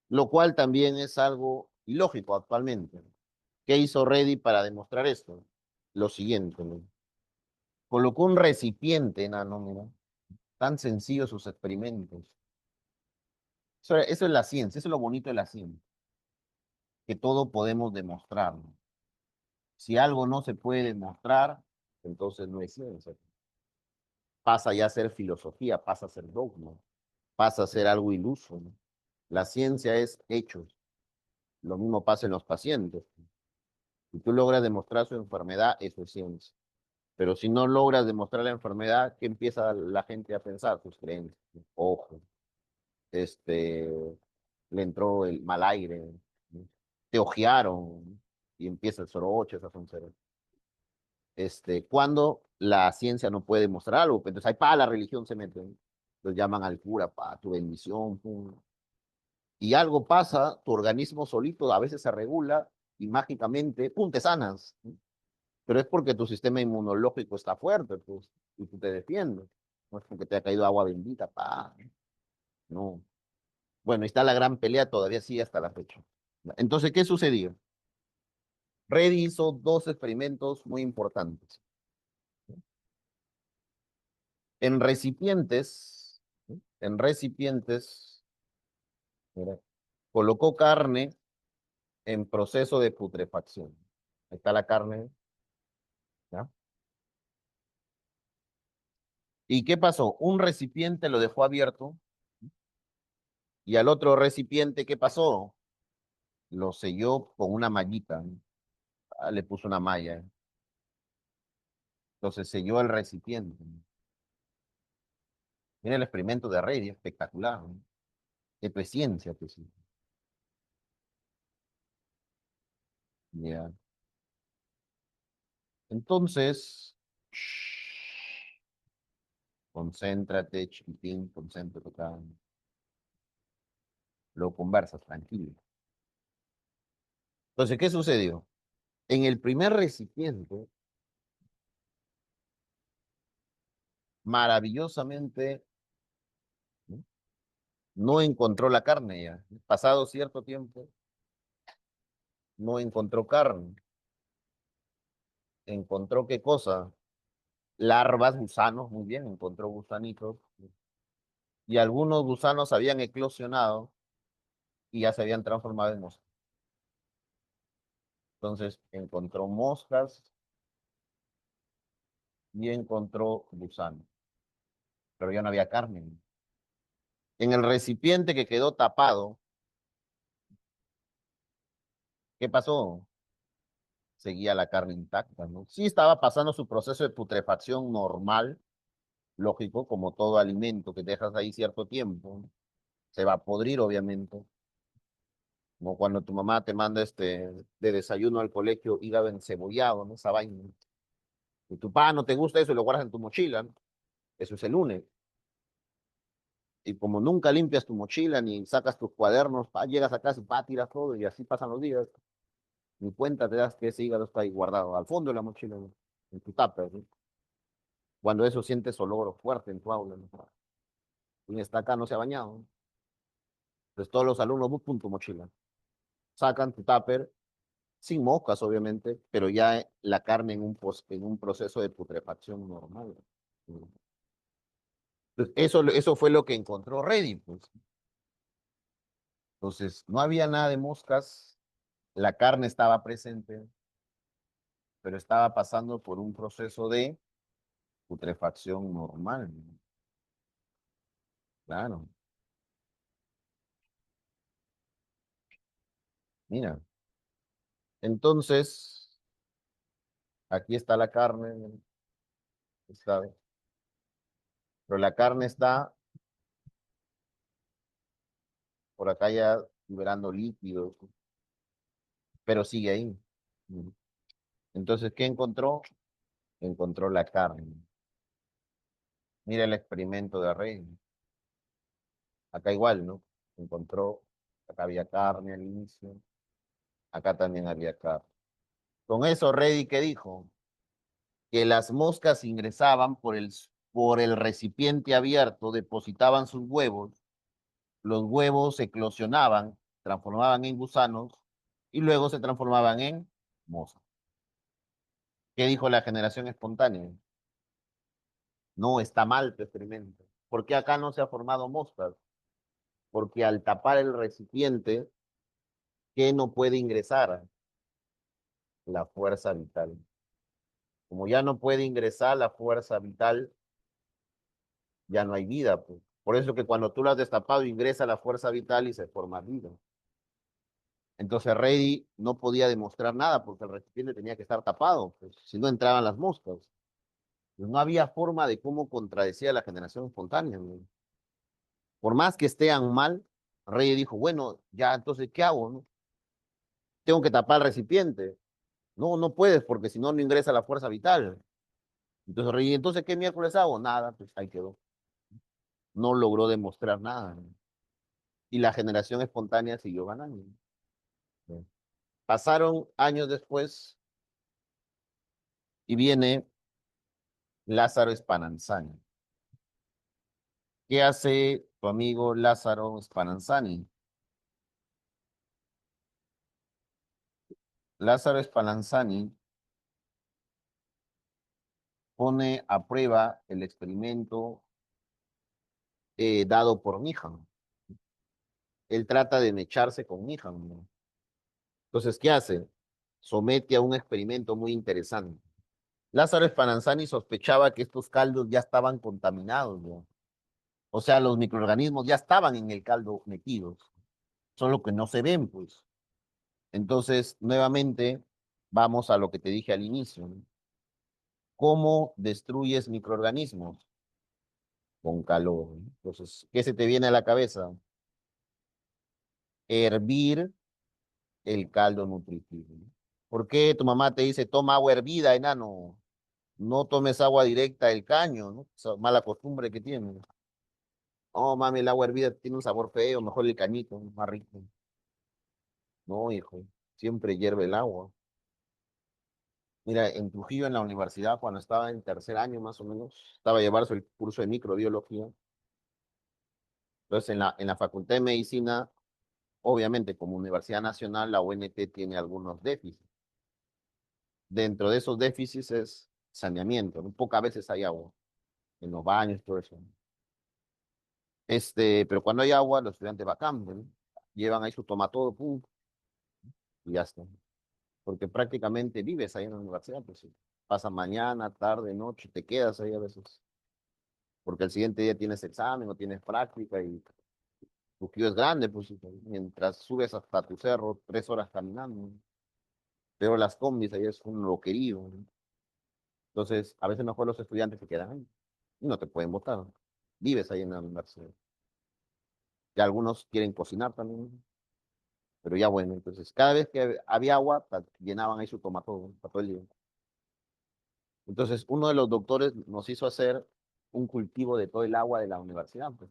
lo cual también es algo ilógico actualmente. ¿Qué hizo Reddy para demostrar esto? Lo siguiente, ¿no? Colocó un recipiente enano, mira, tan sencillo sus experimentos. Eso es la ciencia, eso es lo bonito de la ciencia, que todo podemos demostrar, ¿no? Si algo no se puede demostrar, entonces no es ciencia. Pasa ya a ser filosofía, pasa a ser dogma, pasa a ser algo iluso, ¿no? La ciencia es hechos. Lo mismo pasa en los pacientes. Si tú logras demostrar su enfermedad, eso es ciencia. Pero si no logras demostrar la enfermedad, ¿qué empieza la gente a pensar? Sus creencias. Ojo, este, le entró el mal aire, ¿no? Te ojearon, ¿no? Y empieza el soroche, esas son ceros. Cuando la ciencia no puede demostrar algo, pues entonces ahí pa, la religión se mete, ¿no? Los llaman al cura, pa, tu bendición, pum. Y algo pasa, tu organismo solito a veces se regula y mágicamente, pum, te sanas, ¿no? Pero es porque tu sistema inmunológico está fuerte, pues, y tú te defiendes. No es porque te ha caído agua bendita, pa, no. Bueno, está la gran pelea, todavía sigue hasta la fecha. Entonces, ¿qué sucedió? Reddy hizo dos experimentos muy importantes. En recipientes, ¿sí? En recipientes, mira, colocó carne en proceso de putrefacción. Ahí está la carne, ¿ya? ¿Y qué pasó? Un recipiente lo dejó abierto y al otro recipiente, ¿qué pasó? Lo selló con una mallita, ¿no? Ah, le puso una malla. Entonces selló el recipiente, ¿no? Mira el experimento de Rey, espectacular, ¿no? Esto es ciencia, pues sí. Ya. Entonces, concéntrate, chiquitín, concéntrate acá. Lo conversas, tranquilo. Entonces, ¿qué sucedió? En el primer recipiente, maravillosamente, ¿no? No encontró la carne ya. Pasado cierto tiempo, no encontró carne. ¿Encontró qué cosa? Larvas, gusanos, muy bien, encontró gusanitos. Y algunos gusanos habían eclosionado y ya se habían transformado en moscas. Entonces encontró moscas y encontró gusanos, pero ya no había carne. En el recipiente que quedó tapado, ¿qué pasó? Seguía la carne intacta, ¿no? Sí estaba pasando su proceso de putrefacción normal, lógico, como todo alimento que dejas ahí cierto tiempo, ¿no? Se va a podrir, obviamente. Como cuando tu mamá te manda de desayuno al colegio hígado encebollado, ¿no? Esa vaina. Y tu papá no te gusta eso y lo guardas en tu mochila, ¿no? Eso es el lunes. Y como nunca limpias tu mochila ni sacas tus cuadernos, llegas a casa y tiras todo y así pasan los días. Ni cuenta te das que ese hígado está ahí guardado al fondo de la mochila, ¿no? En tu tupper, ¿no? Cuando eso sientes olor fuerte en tu aula, ¿no? Quien está acá no se ha bañado, ¿no? Entonces todos los alumnos buscan tu mochila, sacan tu tupper, sin moscas obviamente, pero ya la carne en un proceso de putrefacción normal, ¿no? Entonces, eso fue lo que encontró Reddy, pues. Entonces, no había nada de moscas, la carne estaba presente, pero estaba pasando por un proceso de putrefacción normal, ¿no? Claro, mira. Entonces, aquí está la carne, está, pero la carne está por acá ya liberando líquidos, pero sigue ahí. Entonces, ¿qué encontró? Encontró la carne. Mira el experimento de Rey. Acá igual, ¿no? Encontró, acá había carne al inicio, acá también había carne. Con eso, Reddy, ¿qué dijo? Que las moscas ingresaban por el recipiente abierto, depositaban sus huevos, los huevos se eclosionaban, transformaban en gusanos y luego se transformaban en moscas. ¿Qué dijo la generación espontánea? No, está mal tu experimento. ¿Por qué acá no se ha formado moscas? Porque al tapar el recipiente, ¿qué no puede ingresar? La fuerza vital. Como ya no puede ingresar la fuerza vital, ya no hay vida, pues. Por eso que cuando tú lo has destapado, ingresa la fuerza vital y se forma vida. Entonces Reddy no podía demostrar nada porque el recipiente tenía que estar tapado, pues, si no entraban las moscas. Pues no había forma de cómo contradecía la generación espontánea, ¿no? Por más que estén mal, Reddy dijo, bueno, ya entonces, ¿qué hago, no? Tengo que tapar el recipiente. No, no puedes porque si no, no ingresa la fuerza vital. Entonces Reddy, entonces, ¿qué miércoles hago? Nada, pues ahí quedó. No logró demostrar nada, ¿no? Y la generación espontánea siguió ganando, ¿no? Pasaron años después y viene Lázaro Spallanzani. ¿Qué hace tu amigo Lázaro Spallanzani? Lázaro Spallanzani pone a prueba el experimento dado por Nihan. Él trata de mecharse con Nihan, ¿no? Entonces, ¿qué hace? Somete a un experimento muy interesante. Lázaro Spallanzani sospechaba que estos caldos ya estaban contaminados, ¿no? O sea, los microorganismos ya estaban en el caldo metidos, solo que no se ven, pues. Entonces, nuevamente, vamos a lo que te dije al inicio, ¿no? ¿Cómo destruyes microorganismos? Con calor, ¿no? Entonces, ¿qué se te viene a la cabeza? Hervir el caldo nutritivo, ¿no? ¿Por qué tu mamá te dice, toma agua hervida, enano? No tomes agua directa del caño, ¿no? Esa mala costumbre que tiene. Oh, mami, el agua hervida tiene un sabor feo, mejor el cañito, más rico. No, hijo, siempre hierve el agua. Mira, en Trujillo, en la universidad, cuando estaba en tercer año más o menos, estaba a llevarse el curso de microbiología. Entonces, en la Facultad de Medicina, obviamente, como Universidad Nacional, la UNT tiene algunos déficits. Dentro de esos déficits es saneamiento, ¿no? Pocas veces hay agua en los baños, todo eso. Pero cuando hay agua, los estudiantes vacan, ¿no? Llevan ahí su tomatodo, pum, y ya está. porque prácticamente vives ahí en la universidad, pues sí. Pasas mañana, tarde, noche, te quedas ahí a veces, porque el siguiente día tienes examen o tienes práctica y tu queue es grande, pues sí, mientras subes hasta tu cerro, 3 horas caminando, pero las combis ahí es un loquerío, ¿no? Entonces, a veces mejor los estudiantes se quedan ahí y no te pueden votar. Vives ahí en la universidad. Y algunos quieren cocinar también, pero ya bueno, entonces cada vez que había agua, llenaban ahí su tomatón para todo el día. Entonces, uno de los doctores nos hizo hacer un cultivo de todo el agua de la universidad, pues.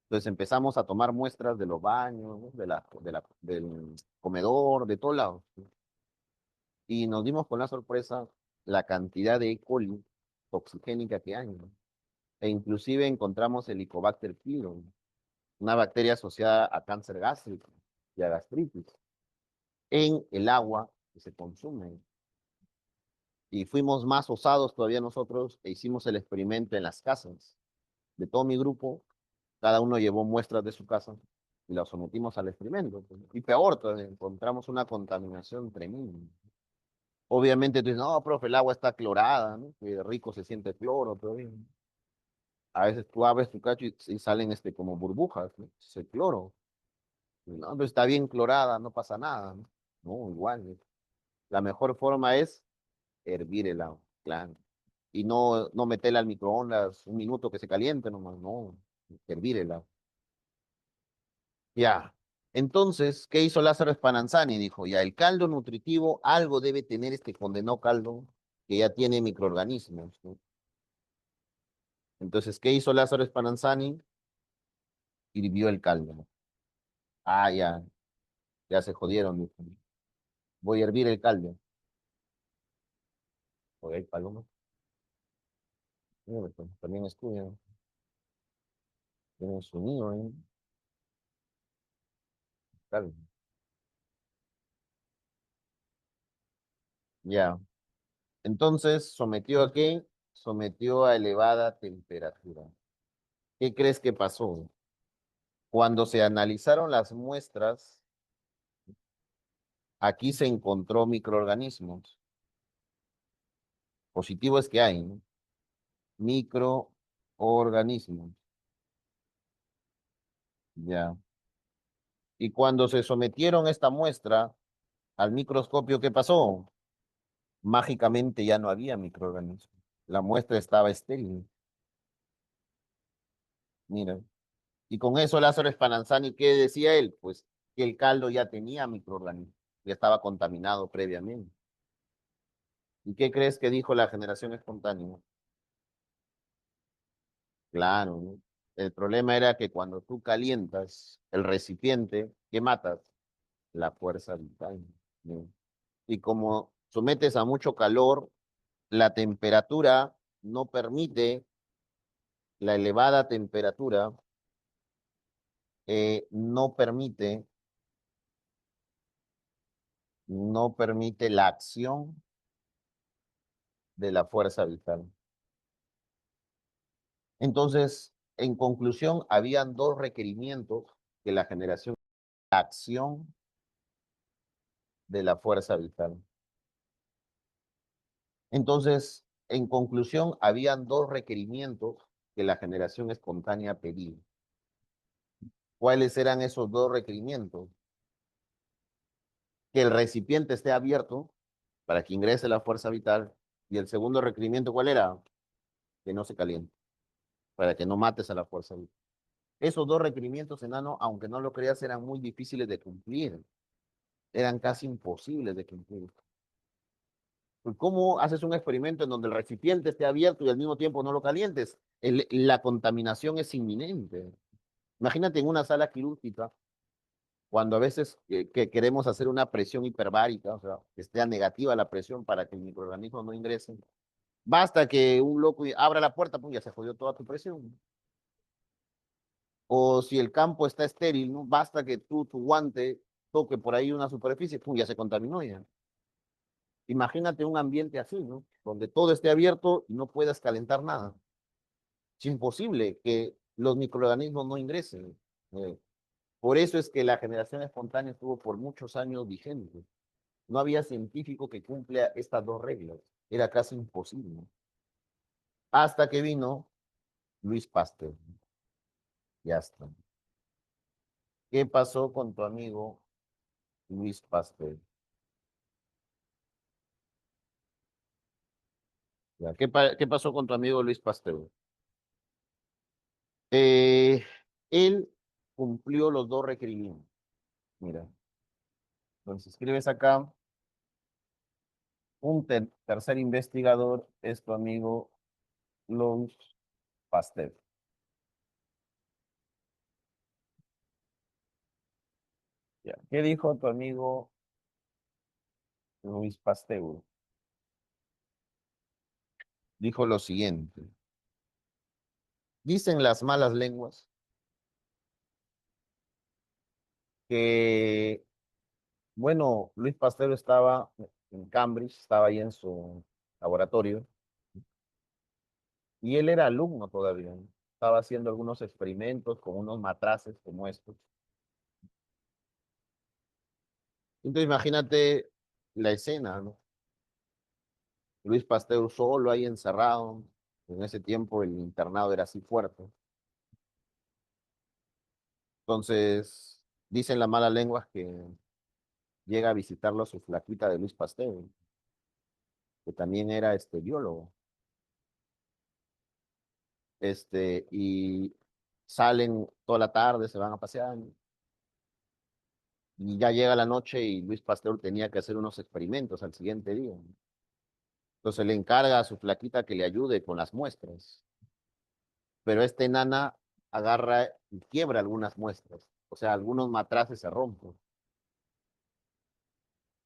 Entonces empezamos a tomar muestras de los baños, ¿no? Del comedor, de todos lados. Y nos dimos con la sorpresa la cantidad de E. coli toxigénica que hay, ¿no? E inclusive encontramos el Helicobacter pylori, una bacteria asociada a cáncer gástrico y a gastritis, en el agua que se consume. Y fuimos más osados todavía nosotros e hicimos el experimento en las casas de todo mi grupo. Cada uno llevó muestras de su casa y las sometimos al experimento, pues. Y peor, todavía, encontramos una contaminación tremenda. Obviamente tú dices, no, profe, el agua está clorada, ¿no? Que rico se siente cloro, pero a veces tú abres tu cacho y salen como burbujas, ¿no? Ese cloro. No, pero está bien clorada, no pasa nada, ¿no? No, igual, ¿no? La mejor forma es hervir el agua, claro. Y no meterla al microondas 1 minuto que se caliente nomás, no, hervir el agua. Ya. Entonces, ¿qué hizo Lázaro Spallanzani? Dijo, ya, el caldo nutritivo, algo debe tener este condenado caldo que ya tiene microorganismos, ¿no? Entonces, ¿qué hizo Lázaro Spallanzani? Hirvió el caldo, ¿no? Ah, ya se jodieron, dijo. Voy a hervir el caldo. Oye, paloma. Mira, pues, también estudian. Tienen su nido, ¿eh? Caldo. Ya. Entonces, ¿sometió a qué? Sometió a elevada temperatura. ¿Qué crees que pasó? Cuando se analizaron las muestras, aquí se encontró microorganismos. Positivo es que hay, ¿no? Microorganismos. Ya. Y cuando se sometieron esta muestra al microscopio, ¿qué pasó? Mágicamente ya no había microorganismos. La muestra estaba estéril. Mira. Y con eso Lázaro Spallanzani, ¿qué decía él? Pues que el caldo ya tenía microorganismos, ya estaba contaminado previamente. ¿Y qué crees que dijo la generación espontánea? Claro, ¿no? El problema era que cuando tú calientas el recipiente, ¿qué matas? La fuerza vital, ¿no? Y como sometes a mucho calor, la temperatura no permite, la elevada temperatura no permite, no permite la acción de la fuerza vital. Entonces, en conclusión, habían dos requerimientos que la generación, la acción de la fuerza vital. Entonces, en conclusión, habían dos requerimientos que la generación espontánea pedía. ¿Cuáles eran esos dos requerimientos? Que el recipiente esté abierto para que ingrese la fuerza vital. Y el segundo requerimiento, ¿cuál era? Que no se caliente, para que no mates a la fuerza vital. Esos dos requerimientos, enano, aunque no lo creas, eran muy difíciles de cumplir. Eran casi imposibles de cumplir. Pues, ¿cómo haces un experimento en donde el recipiente esté abierto y al mismo tiempo no lo calientes? La contaminación es inminente. Imagínate en una sala quirúrgica, cuando a veces que queremos hacer una presión hiperbárica, o sea, que esté negativa la presión para que el microorganismo no ingrese. Basta que un loco abra la puerta, pues ya se jodió toda tu presión. O si el campo está estéril, ¿no? Basta que tu guante toque por ahí una superficie, pum, ya se contaminó ya. Imagínate un ambiente así, ¿no? Donde todo esté abierto y no puedas calentar nada. Es imposible que los microorganismos no ingresen. Por eso es que la generación espontánea estuvo por muchos años vigente. No había científico que cumpla estas dos reglas. Era casi imposible. Hasta que vino Luis Pasteur. Ya está. ¿Qué pasó con tu amigo Luis Pasteur? Ya, ¿qué pasó con tu amigo Luis Pasteur? Eh, Él cumplió los dos requerimientos. Mira, entonces escribes acá, un tercer investigador es tu amigo Luis Pasteur. Ya. ¿Qué dijo tu amigo Luis Pasteur? Dijo lo siguiente. Dicen las malas lenguas que, bueno, Luis Pasteur estaba en Cambridge, estaba ahí en su laboratorio, y él era alumno todavía, ¿no? Estaba haciendo algunos experimentos con unos matraces como estos. Entonces imagínate la escena, ¿no? Luis Pasteur solo ahí encerrado. En ese tiempo el internado era así fuerte. Entonces, dicen las malas lenguas que llega a visitarlo su flaquita de Luis Pasteur, que también era biólogo. Y salen toda la tarde, se van a pasear, y ya llega la noche y Luis Pasteur tenía que hacer unos experimentos al siguiente día. Entonces le encarga a su flaquita que le ayude con las muestras, pero nana agarra y quiebra algunas muestras, o sea, algunos matraces se rompen.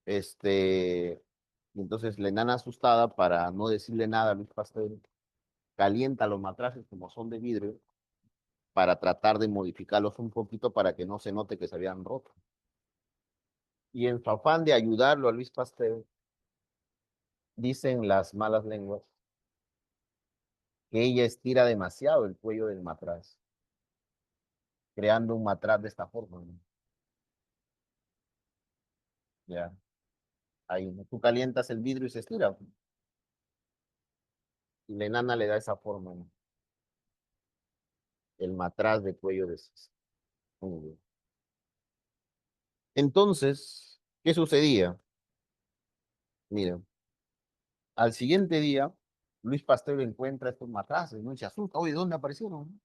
Y entonces la enana asustada, para no decirle nada a Luis Pasteur, calienta los matraces como son de vidrio para tratar de modificarlos un poquito para que no se note que se habían roto. Y en su afán de ayudarlo a Luis Pasteur, dicen las malas lenguas que ella estira demasiado el cuello del matraz, creando un matraz de esta forma, ¿no? Ya, ahí, ¿no? Tú calientas el vidrio y se estira, y la enana le da esa forma, ¿no? El matraz de cuello de cis. Muy bien. Entonces, ¿qué sucedía? Mira, al siguiente día, Luis Pasteur encuentra estos matraces, ¿no? Y se asusta, oye, ¿dónde aparecieron?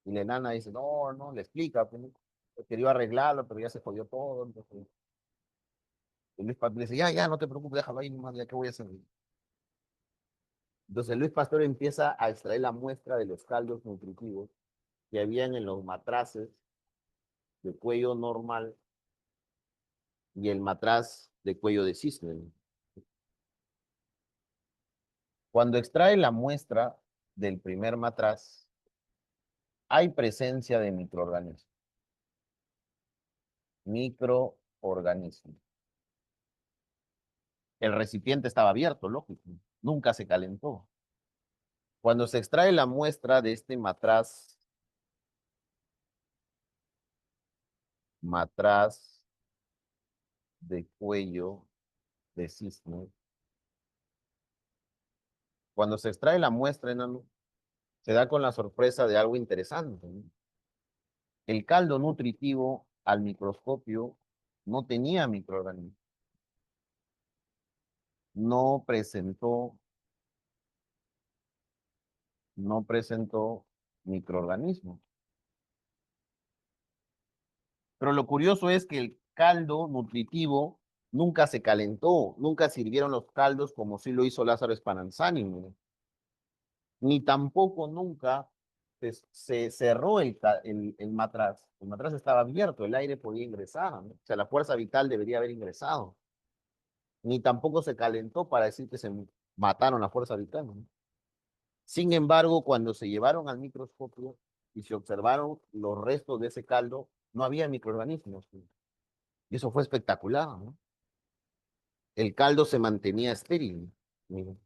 Y la enana dice, no, no, le explica, pues, ¿no? Quería arreglarlo, pero ya se jodió todo. Entonces, y Luis Pasteur dice, ya, ya, no te preocupes, déjalo ahí nomás, ya, ¿qué voy a hacer? Entonces Luis Pasteur empieza a extraer la muestra de los caldos nutritivos que habían en los matraces de cuello normal y el matraz de cuello de cisne. Cuando extrae la muestra del primer matraz, hay presencia de microorganismos. Microorganismos. El recipiente estaba abierto, lógico, nunca se calentó. Cuando se extrae la muestra de este matraz de cuello de cisne, cuando se extrae la muestra, enano, se da con la sorpresa de algo interesante, ¿no? El caldo nutritivo al microscopio no tenía microorganismos, no presentó, no presentó microorganismos. Pero lo curioso es que el caldo nutritivo nunca se calentó, nunca sirvieron los caldos como sí lo hizo Lázaro Spallanzani, ¿no? Ni tampoco nunca se cerró el matraz. El matraz estaba abierto, el aire podía ingresar, ¿no? O sea, la fuerza vital debería haber ingresado. Ni tampoco se calentó para decir que se mataron la fuerza vital, ¿no? Sin embargo, cuando se llevaron al microscopio y se observaron los restos de ese caldo, no había microorganismos, ¿no? Y eso fue espectacular, ¿no? El caldo se mantenía estéril, ¿no?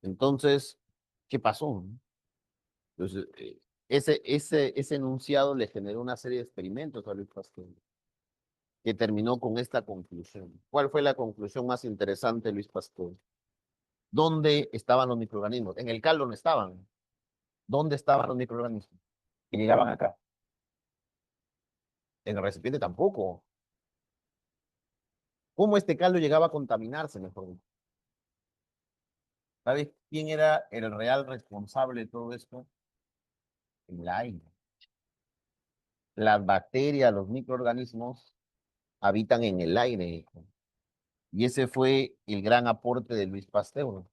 Entonces, ¿qué pasó? Entonces, ese enunciado le generó una serie de experimentos a Luis Pasteur. que terminó con esta conclusión. ¿Cuál fue la conclusión más interesante, Luis Pasteur? ¿Dónde estaban los microorganismos? En el caldo no estaban. ¿Dónde estaban los microorganismos? Que llegaban acá. En el recipiente tampoco. ¿Cómo este caldo llegaba a contaminarse, mejor dicho? ¿Sabes quién era el real responsable de todo esto? El aire. Las bacterias, los microorganismos habitan en el aire, hijo. Y ese fue el gran aporte de Luis Pasteur.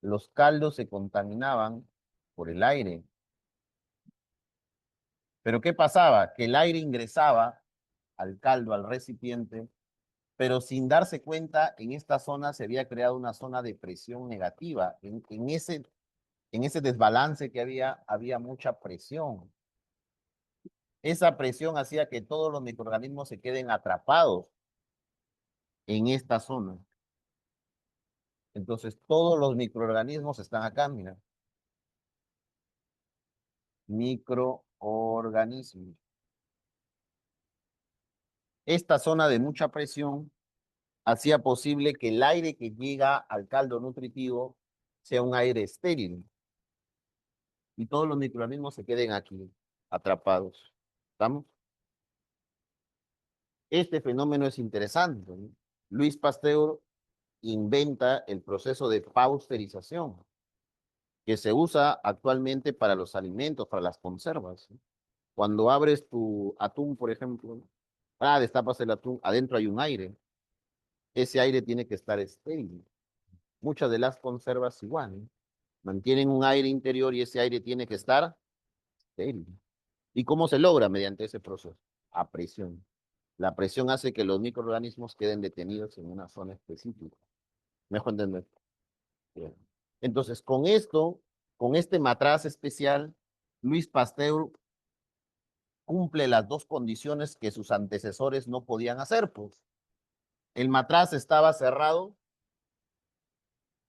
Los caldos se contaminaban por el aire. Pero ¿qué pasaba? Que el aire ingresaba al caldo, al recipiente, pero sin darse cuenta, en esta zona se había creado una zona de presión negativa. En ese desbalance que había mucha presión. Esa presión hacía que todos los microorganismos se queden atrapados en esta zona. Entonces, todos los microorganismos están acá, mira. Microorganismos. Esta zona de mucha presión hacía posible que el aire que llega al caldo nutritivo sea un aire estéril y todos los microorganismos se queden aquí, atrapados. ¿Estamos? Este fenómeno es interesante, ¿no? Luis Pasteur inventa el proceso de pasteurización que se usa actualmente para los alimentos, para las conservas, ¿no? Cuando abres tu atún, por ejemplo, destapas el atún, adentro hay un aire. Ese aire tiene que estar estéril. Muchas de las conservas igual, ¿no? Mantienen un aire interior y ese aire tiene que estar estéril. ¿Y cómo se logra? Mediante ese proceso, a presión. La presión hace que los microorganismos queden detenidos en una zona específica. ¿Mejor entender? Bien. Entonces, con esto, con este matraz especial, Luis Pasteur cumple las dos condiciones que sus antecesores no podían hacer, pues. El matraz estaba cerrado,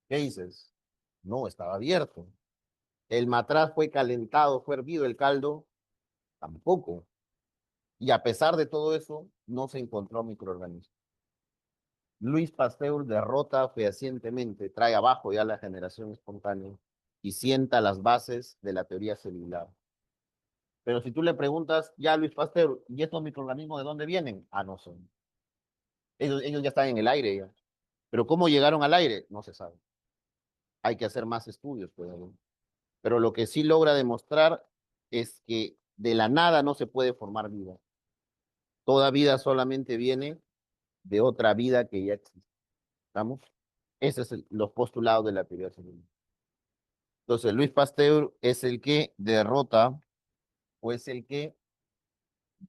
¿qué dices? No, estaba abierto. El matraz fue calentado, fue hervido el caldo, tampoco. Y a pesar de todo eso, no se encontró microorganismo. Luis Pasteur derrota fehacientemente, trae abajo ya la generación espontánea y sienta las bases de la teoría celular. Pero si tú le preguntas, ya Luis Pasteur, ¿y estos microorganismos de dónde vienen? Ah, no son. Ellos ya están en el aire ya. Pero ¿cómo llegaron al aire? No se sabe. Hay que hacer más estudios todavía. Pero lo que sí logra demostrar es que de la nada no se puede formar vida. Toda vida solamente viene de otra vida que ya existe. ¿Estamos? Esos son los postulados de la teoría celular. Entonces, Luis Pasteur es el que derrota o es el que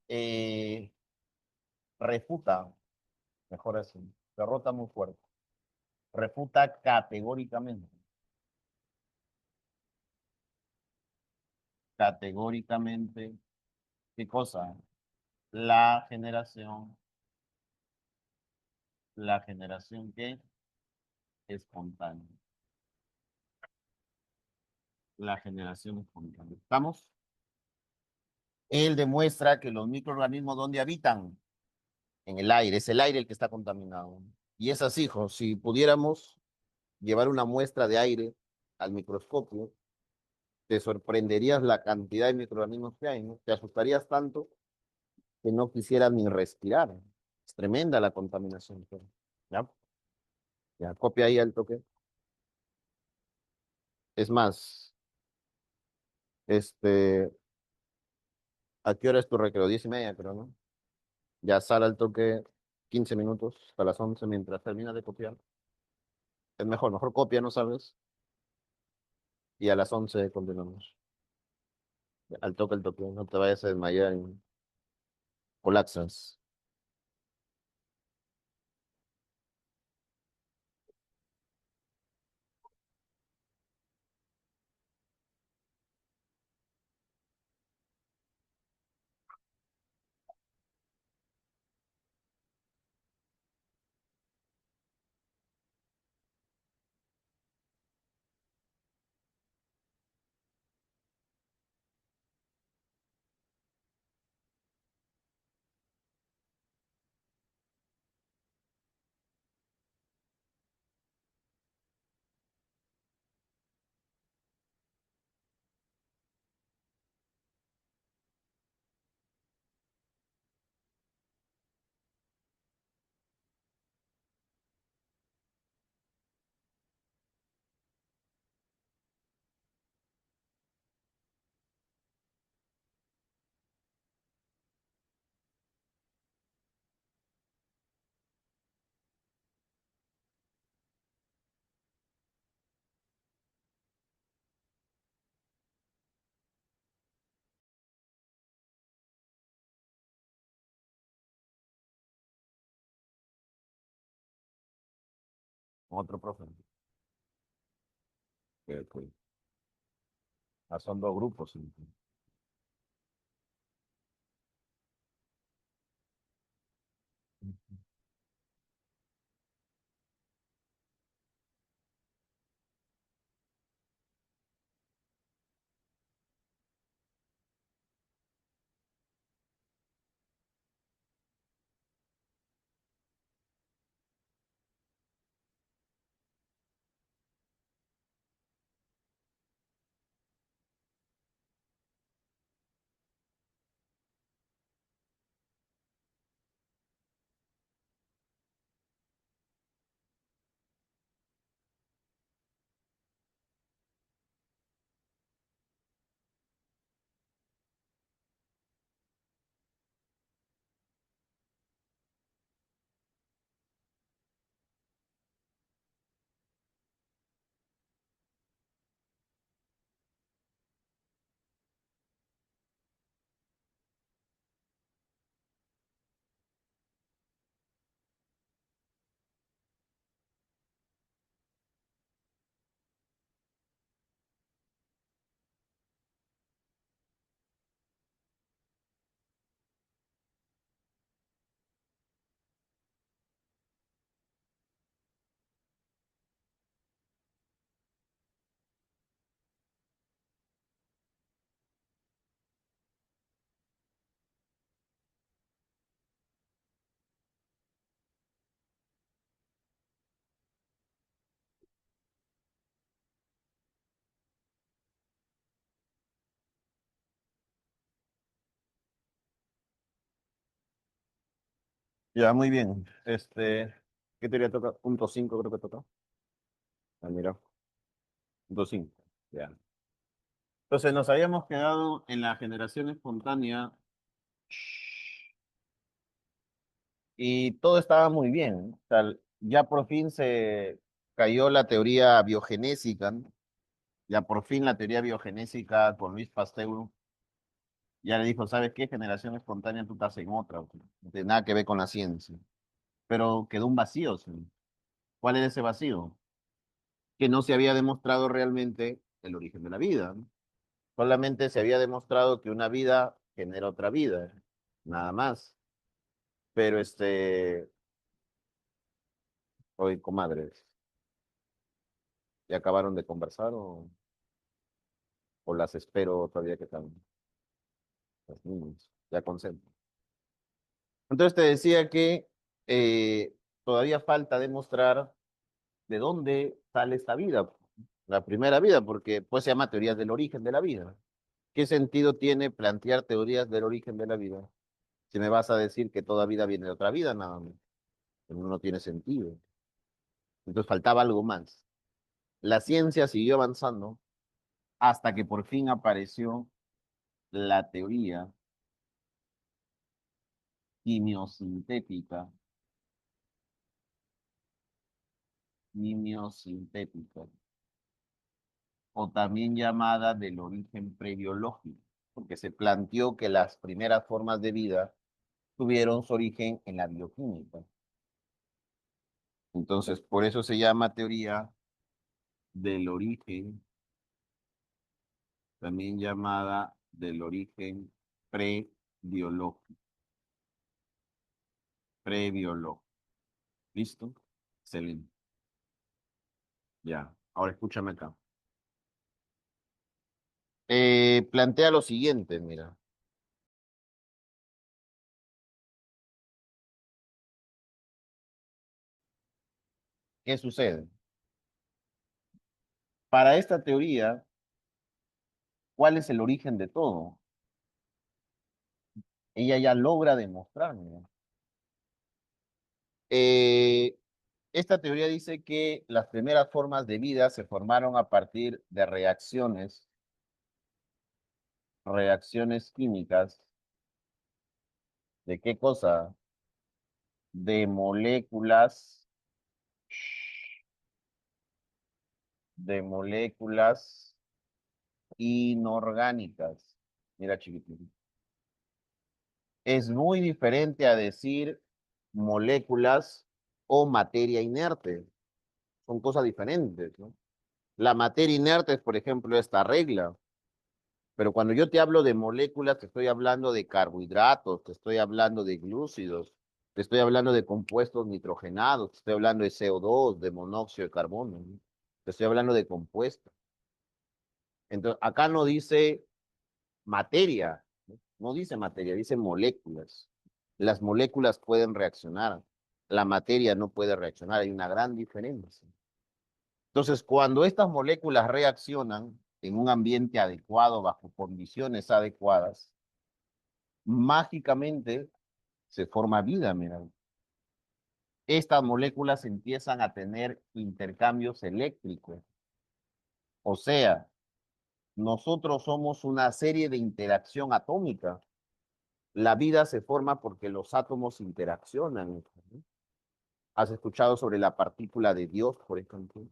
eh, refuta, mejor así, derrota muy fuerte, refuta categóricamente, ¿qué cosa? La generación, la generación que espontánea, la generación espontánea. ¿Estamos? Él demuestra que los microorganismos, ¿dónde habitan? En el aire, es el aire el que está contaminado. Y es así, hijo, si pudiéramos llevar una muestra de aire al microscopio, te sorprenderías la cantidad de microorganismos que hay, ¿no? Te asustarías tanto que no quisieras ni respirar. Es tremenda la contaminación, pero, ¿ya? Ya, copia ahí al toque. Es más, este, ¿a qué hora es tu recreo? 10:30, creo, ¿no? Ya sale al toque 15 minutos hasta las 11 mientras terminas de copiar. Es mejor copia, ¿no sabes? Y a las 11 continuamos. Al toque, no te vayas a desmayar y colapsas. Otro profe. Ah, son dos grupos. Sí. Ya, muy bien. ¿Qué teoría toca? Punto 5 creo que toca. Ah, mira, punto 5. Ya. Entonces nos habíamos quedado en la generación espontánea y todo estaba muy bien. O sea, ya por fin se cayó la teoría biogenésica, ¿no? Ya por fin la teoría biogenésica con Luis Pasteur ya le dijo, ¿sabes qué? Generación espontánea, tú estás en otra, pues, no tiene nada que ver con la ciencia. Pero quedó un vacío, ¿sí? ¿Cuál era ese vacío? Que no se había demostrado realmente el origen de la vida, ¿no? Solamente se había demostrado que una vida genera otra vida, nada más. Pero hoy, comadres, ¿ya acabaron de conversar o las espero todavía que están las niñas? Ya concentro. Entonces te decía que todavía falta demostrar de dónde sale esta vida, la primera vida, porque pues se llama teorías del origen de la vida. ¿Qué sentido tiene plantear teorías del origen de la vida si me vas a decir que toda vida viene de otra vida? Nada más. No tiene sentido. Entonces faltaba algo más. La ciencia siguió avanzando hasta que por fin apareció la teoría quimiosintética, quimiosintética, o también llamada del origen prebiológico, porque se planteó que las primeras formas de vida tuvieron su origen en la bioquímica. Entonces, por eso se llama teoría del origen, también llamada del origen prebiológico, prebiológico. ¿Listo? Excelente. Ya. Ahora escúchame acá. Plantea lo siguiente, mira. ¿Qué sucede? Para esta teoría, ¿cuál es el origen de todo? Ella ya logra demostrar, mira. Eh, Esta teoría dice que las primeras formas de vida se formaron a partir de reacciones químicas. ¿De qué cosa? De moléculas inorgánicas. Mira, chiquitín. Es muy diferente a decir moléculas o materia inerte. son cosas diferentes, ¿no? La materia inerte es, por ejemplo, esta regla. Pero cuando yo te hablo de moléculas, te estoy hablando de carbohidratos, te estoy hablando de glúcidos, te estoy hablando de compuestos nitrogenados, te estoy hablando de CO2, de monóxido de carbono, ¿no? Te estoy hablando de compuestos. Entonces, acá no dice materia, ¿no? No dice materia, dice moléculas. Las moléculas pueden reaccionar, la materia no puede reaccionar, hay una gran diferencia. Entonces, cuando estas moléculas reaccionan en un ambiente adecuado, bajo condiciones adecuadas, mágicamente se forma vida, mira. Estas moléculas empiezan a tener intercambios eléctricos. O sea, nosotros somos una serie de interacción atómica. La vida se forma porque los átomos interaccionan, ¿no? ¿Has escuchado sobre la partícula de Dios, por ejemplo?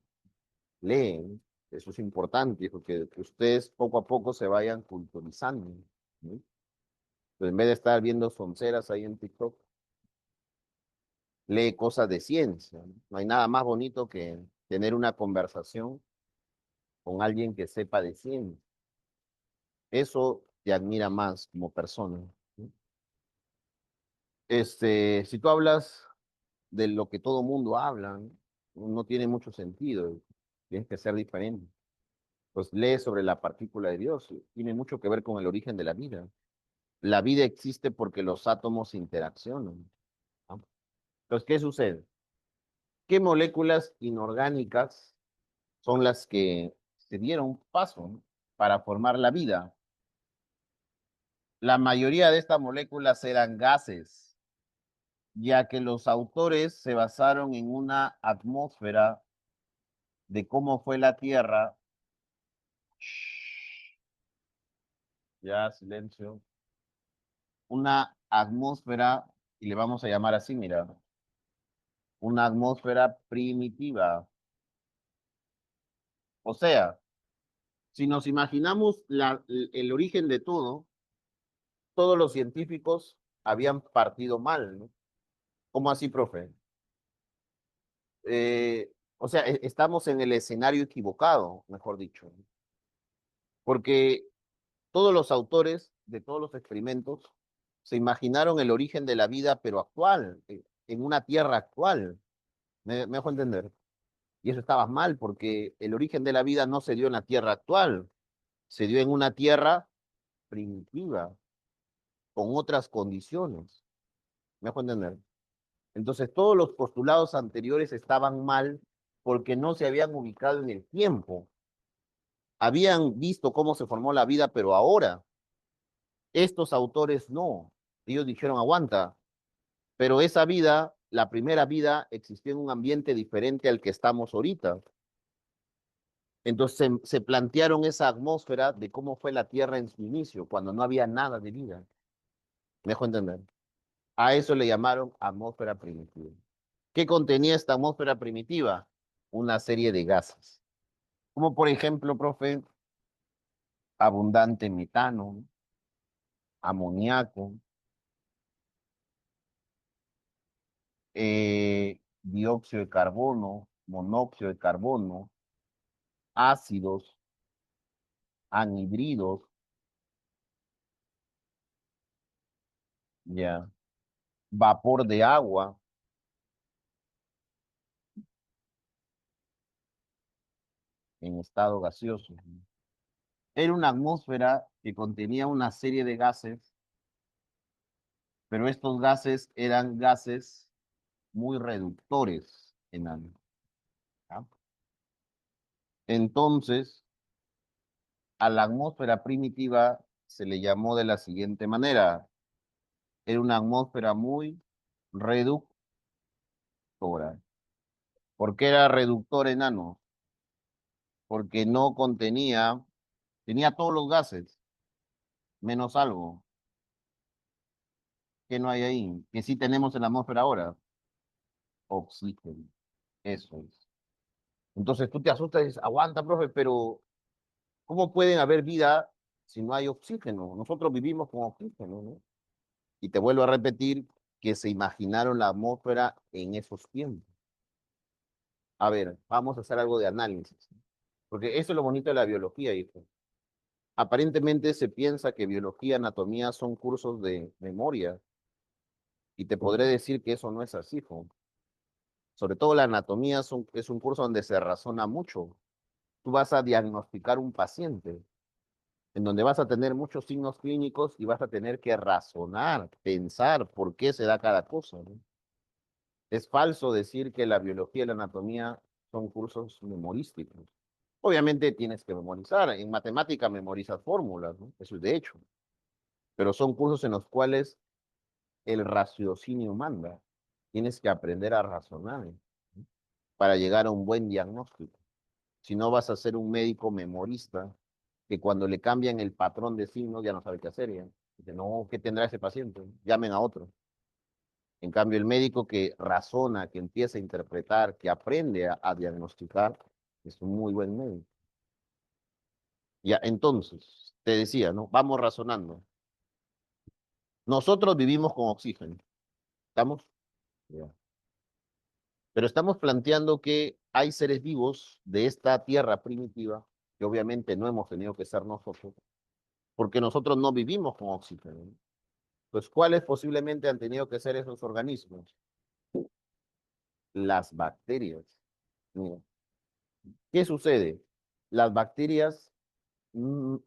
Leen, eso es importante, porque ustedes poco a poco se vayan culturizando, ¿no? Pues en vez de estar viendo sonceras ahí en TikTok, lee cosas de ciencia, ¿no? No hay nada más bonito que tener una conversación con alguien que sepa de ciencia. Eso te admira más como persona, ¿no? Si tú hablas de lo que todo mundo habla, ¿no? No tiene mucho sentido. Tienes que ser diferente. Pues lee sobre la partícula de Dios. Tiene mucho que ver con el origen de la vida. La vida existe porque los átomos interaccionan, ¿no? Entonces, ¿qué sucede? ¿Qué moléculas inorgánicas son las que se dieron paso, ¿no? Para formar la vida? La mayoría de estas moléculas eran gases, ya que los autores se basaron en una atmósfera de cómo fue la Tierra. Ya, silencio. Una atmósfera, y le vamos a llamar así, mira, una atmósfera primitiva. O sea, si nos imaginamos el origen de todo, todos los científicos habían partido mal, ¿no? ¿Cómo así, profe? O sea, estamos en el escenario equivocado, mejor dicho, ¿no? Porque todos los autores de todos los experimentos se imaginaron el origen de la vida, pero actual, en una tierra actual. ¿Me dejo entender? Y eso estaba mal, porque el origen de la vida no se dio en la tierra actual, se dio en una tierra primitiva, con otras condiciones. ¿Me dejo entender? Entonces, todos los postulados anteriores estaban mal porque no se habían ubicado en el tiempo. Habían visto cómo se formó la vida, pero ahora estos autores no. Ellos dijeron, aguanta, pero esa vida, la primera vida, existió en un ambiente diferente al que estamos ahorita. Entonces se plantearon esa atmósfera de cómo fue la Tierra en su inicio, cuando no había nada de vida. ¿Me dejo entender? A eso le llamaron atmósfera primitiva. ¿Qué contenía esta atmósfera primitiva? Una serie de gases. Como por ejemplo, profe, abundante metano, amoníaco, dióxido de carbono, monóxido de carbono, ácidos, anhidridos, ya, vapor de agua en estado gaseoso. Era una atmósfera que contenía una serie de gases, pero estos gases eran gases muy reductores en algo, ¿ya? Entonces, a la atmósfera primitiva se le llamó de la siguiente manera. Era una atmósfera muy reductora. ¿Por qué era reductor enano? Porque no contenía, tenía todos los gases, menos algo que no hay ahí, que sí tenemos en la atmósfera ahora, oxígeno. Eso es. Entonces tú te asustas y dices, aguanta, profe, pero ¿cómo pueden haber vida si no hay oxígeno? Nosotros vivimos con oxígeno, ¿no? Y te vuelvo a repetir que se imaginaron la atmósfera en esos tiempos. A ver, vamos a hacer algo de análisis. Porque eso es lo bonito de la biología, hijo. Aparentemente se piensa que biología, anatomía son cursos de memoria. Y te podré decir que eso no es así, hijo. Sobre todo la anatomía es un curso donde se razona mucho. Tú vas a diagnosticar un paciente, en donde vas a tener muchos signos clínicos y vas a tener que razonar, pensar por qué se da cada cosa, ¿no? Es falso decir que la biología y la anatomía son cursos memorísticos. Obviamente tienes que memorizar. En matemática memorizas fórmulas, ¿no? Eso es de hecho. Pero son cursos en los cuales el raciocinio manda. Tienes que aprender a razonar, ¿no? Para llegar a un buen diagnóstico. Si no, vas a ser un médico memorista que cuando le cambian el patrón de signos ya no sabe qué hacer. ¿Ya? Dice, no, ¿qué tendrá ese paciente? Llamen a otro. En cambio, el médico que razona, que empieza a interpretar, que aprende a diagnosticar, es un muy buen médico. Ya, entonces, te decía, ¿no? Vamos razonando. Nosotros vivimos con oxígeno. ¿Estamos? Ya. Pero estamos planteando que hay seres vivos de esta tierra primitiva, que obviamente no hemos tenido que ser nosotros, porque nosotros no vivimos con oxígeno. Pues, ¿cuáles posiblemente han tenido que ser esos organismos? Las bacterias. Mira, ¿qué sucede? Las bacterias,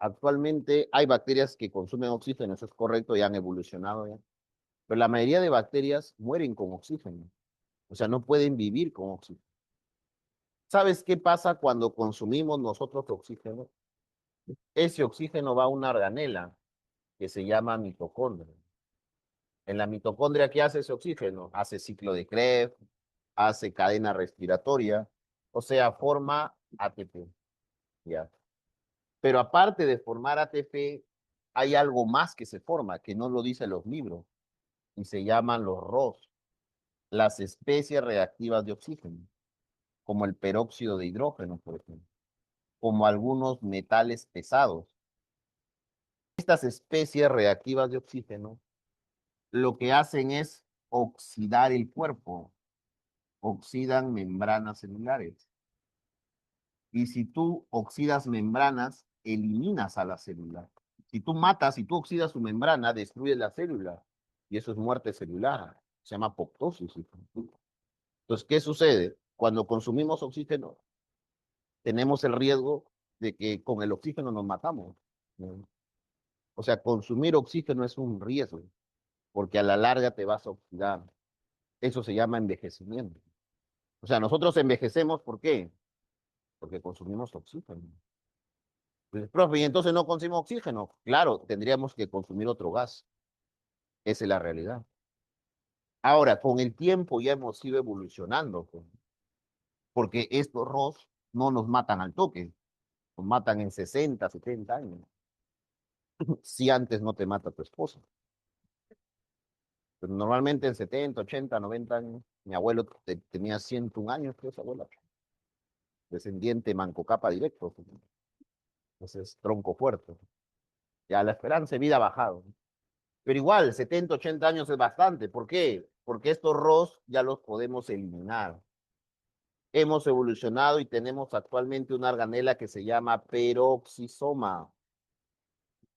actualmente hay bacterias que consumen oxígeno, eso es correcto, ya han evolucionado ya. Pero la mayoría de bacterias mueren con oxígeno. O sea, no pueden vivir con oxígeno. ¿Sabes qué pasa cuando consumimos nosotros oxígeno? Ese oxígeno va a una organela que se llama mitocondria. En la mitocondria, ¿qué hace ese oxígeno? Hace ciclo de Krebs, hace cadena respiratoria, o sea, forma ATP. ¿Ya? Pero aparte de formar ATP, hay algo más que se forma, que no lo dicen los libros, y se llaman los ROS, las especies reactivas de oxígeno, como el peróxido de hidrógeno, por ejemplo, como algunos metales pesados. Estas especies reactivas de oxígeno lo que hacen es oxidar el cuerpo, oxidan membranas celulares. Y si tú oxidas membranas, eliminas a la célula. Si tú matas, si tú oxidas su membrana, destruyes la célula. Y eso es muerte celular. Se llama apoptosis. Entonces, ¿qué sucede? Cuando consumimos oxígeno, tenemos el riesgo de que con el oxígeno nos matamos, ¿no? O sea, consumir oxígeno es un riesgo, porque a la larga te vas a oxidar. Eso se llama envejecimiento. O sea, nosotros envejecemos, ¿por qué? Porque consumimos oxígeno. Pues, profe, y entonces no consumimos oxígeno. Claro, tendríamos que consumir otro gas. Esa es la realidad. Ahora, con el tiempo ya hemos ido evolucionando, pues, porque estos ROS no nos matan al toque, nos matan en 60, 70 años. Si antes no te mata tu esposa. Pero normalmente en 70, 80, 90 años. Mi abuelo tenía 101 años, creo, esa abuela. Descendiente manco capa directo. Entonces, tronco fuerte. Ya la esperanza de vida ha bajado. Pero igual, 70, 80 años es bastante. ¿Por qué? Porque estos ROS ya los podemos eliminar. Hemos evolucionado y tenemos actualmente una organela que se llama peroxisoma.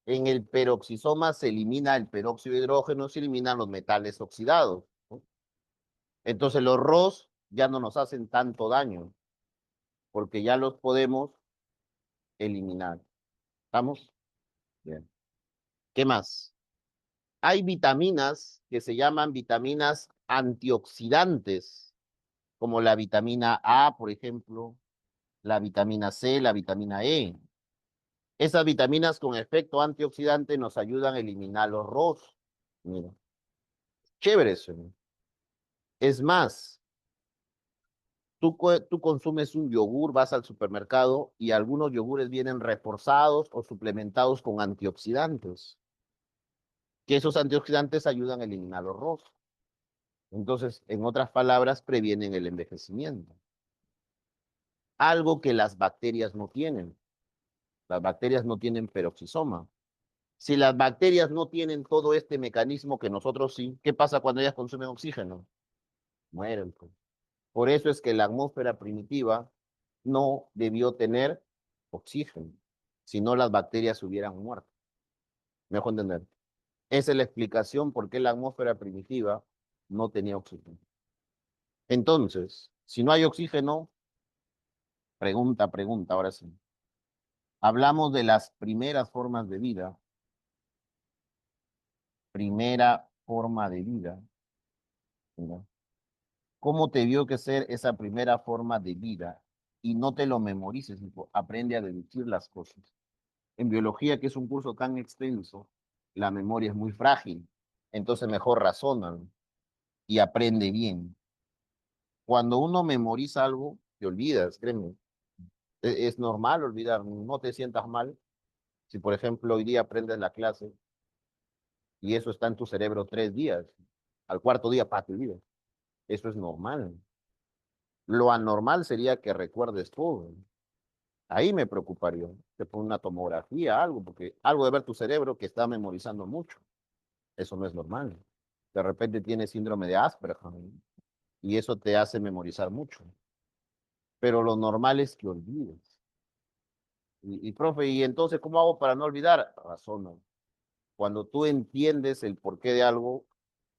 En el peroxisoma se elimina el peróxido de hidrógeno, se eliminan los metales oxidados, ¿no? Entonces los ROS ya no nos hacen tanto daño, porque ya los podemos eliminar. ¿Estamos? Bien. ¿Qué más? Hay vitaminas que se llaman vitaminas antioxidantes, como la vitamina A, por ejemplo, la vitamina C, la vitamina E. Esas vitaminas con efecto antioxidante nos ayudan a eliminar los ROS. Mira, chévere eso, ¿no? Es más, tú consumes un yogur, vas al supermercado y algunos yogures vienen reforzados o suplementados con antioxidantes, que esos antioxidantes ayudan a eliminar los ROS. Entonces, en otras palabras, previenen el envejecimiento. Algo que las bacterias no tienen. Las bacterias no tienen peroxisoma. Si las bacterias no tienen todo este mecanismo que nosotros sí, ¿qué pasa cuando ellas consumen oxígeno? Mueren, pues. Por eso es que la atmósfera primitiva no debió tener oxígeno, si no las bacterias hubieran muerto. ¿Me dejo entender? Esa es la explicación por qué la atmósfera primitiva no tenía oxígeno. Entonces, si no hay oxígeno, pregunta, ahora sí. Hablamos de las primeras formas de vida. Primera forma de vida. Mira, ¿cómo te vio que ser esa primera forma de vida? Y no te lo memorices, hijo. Aprende a deducir las cosas. En biología, que es un curso tan extenso, la memoria es muy frágil. Entonces mejor razona y aprende bien. Cuando uno memoriza algo, te olvidas, créeme. Es normal olvidar, no te sientas mal. Si, por ejemplo, hoy día aprendes la clase y eso está en tu cerebro 3 días, al cuarto día, pa, te olvidas. Eso es normal. Lo anormal sería que recuerdes todo. Ahí me preocuparía. Te pone una tomografía, algo, porque algo de ver tu cerebro que está memorizando mucho. Eso no es normal. De repente tienes síndrome de Asperger, ¿no? Y eso te hace memorizar mucho. Pero lo normal es que olvides. Profe, ¿y entonces cómo hago para no olvidar? Razona. Cuando tú entiendes el porqué de algo,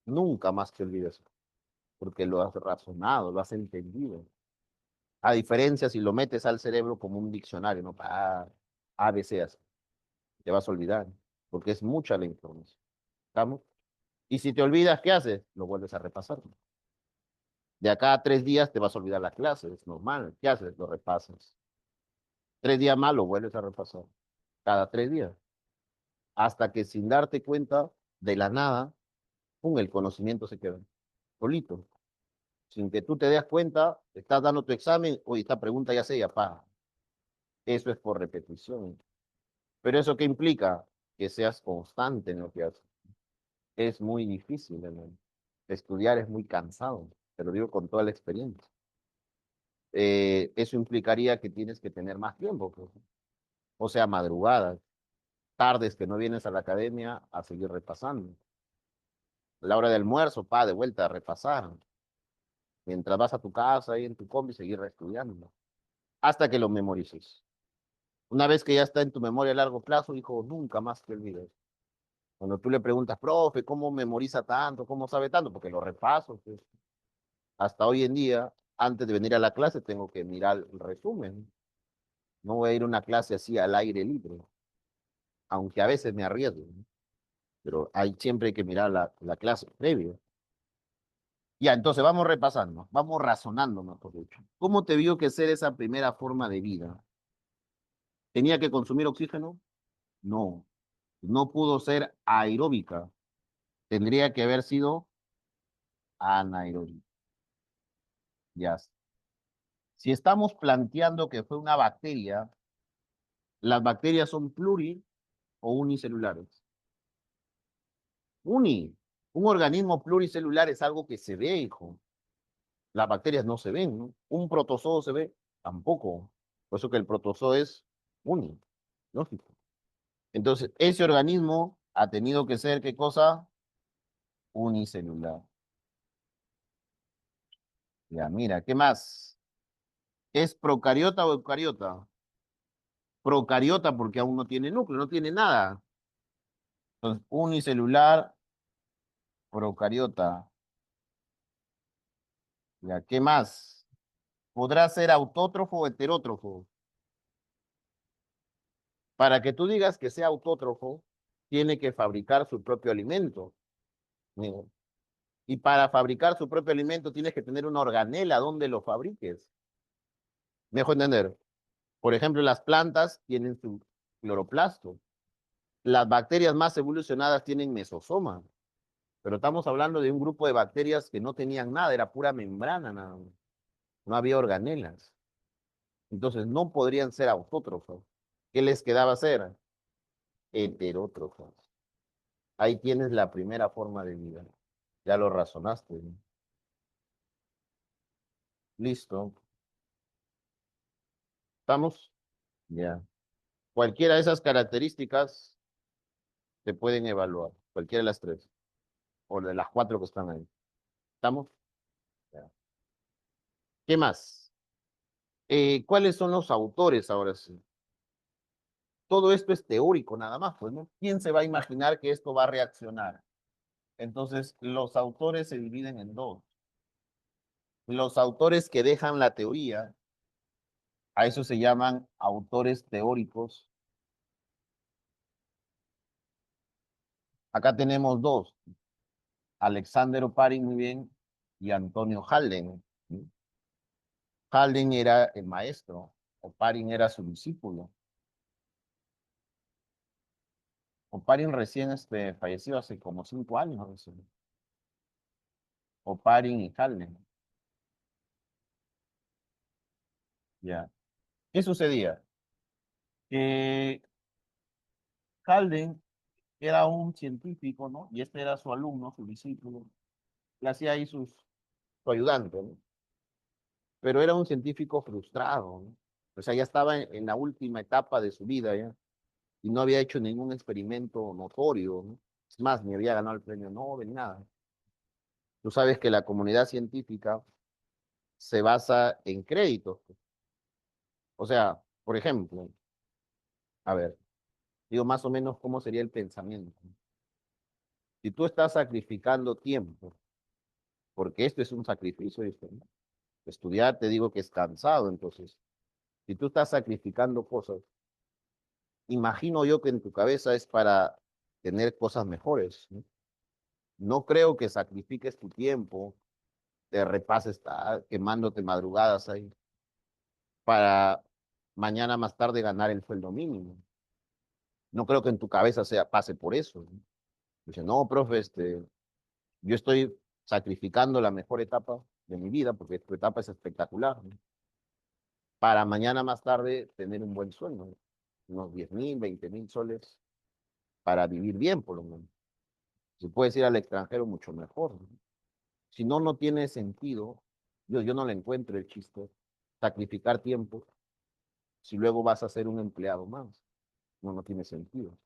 nunca más te olvides, porque lo has razonado, lo has entendido. A diferencia si lo metes al cerebro como un diccionario, ¿no? A, B, C, así, te vas a olvidar, porque es mucha la información. ¿Estamos? Y si te olvidas, ¿qué haces? Lo vuelves a repasar. De acá a 3 días te vas a olvidar la clase, es normal. ¿Qué haces? Lo repasas. 3 días más lo vuelves a repasar. Cada 3 días. Hasta que sin darte cuenta, de la nada, pum, el conocimiento se queda solito. Sin que tú te des cuenta, estás dando tu examen, oye, esta pregunta ya sé, ya pa. Eso es por repetición. Pero ¿eso qué implica? Que seas constante en lo que haces. Es muy difícil, hermano. Estudiar es muy cansado, te lo digo con toda la experiencia. Eso implicaría que tienes que tener más tiempo, pues. O sea, madrugadas, tardes que no vienes a la academia a seguir repasando. La hora de almuerzo, pa, de vuelta a repasar. Mientras vas a tu casa, ahí en tu combi, seguir estudiando. Hasta que lo memorices. Una vez que ya está en tu memoria a largo plazo, hijo, nunca más te olvides. Cuando tú le preguntas, profe, ¿cómo memoriza tanto? ¿Cómo sabe tanto? Porque lo repaso, pues. Hasta hoy en día, antes de venir a la clase, tengo que mirar el resumen. No voy a ir a una clase así al aire libre, aunque a veces me arriesgo, ¿no? Pero siempre hay que mirar la clase previo. Ya, entonces vamos repasando, vamos razonando, mejor dicho. ¿Cómo te vio que ser esa primera forma de vida? ¿Tenía que consumir oxígeno? No, no pudo ser aeróbica. Tendría que haber sido anaeróbica. Ya. Si estamos planteando que fue una bacteria, las bacterias son pluri o unicelulares. Uni. Un organismo pluricelular es algo que se ve, hijo. Las bacterias no se ven, ¿no? Un protozoo se ve, tampoco. Por eso que el protozoo es uni, lógico. Entonces, ese organismo ha tenido que ser, ¿qué cosa? Unicelular. Ya, mira, ¿qué más? ¿Es procariota o eucariota? Procariota porque aún no tiene núcleo, no tiene nada. Entonces, unicelular, procariota. Ya, ¿qué más? ¿Podrá ser autótrofo o heterótrofo? Para que tú digas que sea autótrofo, tiene que fabricar su propio alimento. Amigo. Y para fabricar su propio alimento tienes que tener una organela donde lo fabriques. ¿Me dejo entender? Por ejemplo, las plantas tienen su cloroplasto. Las bacterias más evolucionadas tienen mesosoma. Pero estamos hablando de un grupo de bacterias que no tenían nada, era pura membrana, nada más. No había organelas. Entonces no podrían ser autótrofos. ¿Qué les quedaba hacer? Heterótrofos. Ahí tienes la primera forma de vida. Ya lo razonaste, ¿no? Listo. ¿Estamos? Ya. Cualquiera de esas características se pueden evaluar. Cualquiera de las tres. O de las cuatro que están ahí. ¿Estamos? Ya. ¿Qué más? ¿Cuáles son los autores ahora sí? Todo esto es teórico nada más, pues, ¿no? ¿Quién se va a imaginar que esto va a reaccionar? Entonces, los autores se dividen en dos. Los autores que dejan la teoría, a eso se llaman autores teóricos. Acá tenemos dos, Alexander Oparin, muy bien, y Antonio Halden. Halden era el maestro, Oparin era su discípulo. Oparin recién falleció hace como 5 años, recién. Oparin y Halden. Ya. ¿Qué sucedía? Que Halden era un científico, ¿no? Y este era su alumno, su discípulo. Le hacía ahí su ayudante, ¿no? Pero era un científico frustrado, ¿no? O sea, ya estaba en la última etapa de su vida, ¿ya? Y no había hecho ningún experimento notorio, ¿no? Es más, ni había ganado el premio Nobel, nada. Tú sabes que la comunidad científica se basa en créditos, pues. O sea, por ejemplo, a ver, digo más o menos cómo sería el pensamiento. Si tú estás sacrificando tiempo, porque esto es un sacrificio, esto, ¿no? Estudiar, te digo que es cansado, entonces, si tú estás sacrificando cosas, imagino yo que en tu cabeza es para tener cosas mejores, ¿no? No creo que sacrifiques tu tiempo, te repases, quemándote madrugadas ahí, para mañana más tarde ganar el sueldo mínimo. No creo que en tu cabeza pase por eso, ¿no? Dice, no, profe, yo estoy sacrificando la mejor etapa de mi vida, porque tu etapa es espectacular, ¿no? Para mañana más tarde tener un buen sueldo, ¿no? Unos 10.000, 20.000 soles para vivir bien, por lo menos. Si puedes ir al extranjero, mucho mejor, ¿no? Si no, no tiene sentido. Yo no le encuentro el chiste. Sacrificar tiempo si luego vas a ser un empleado más. No, no tiene sentido.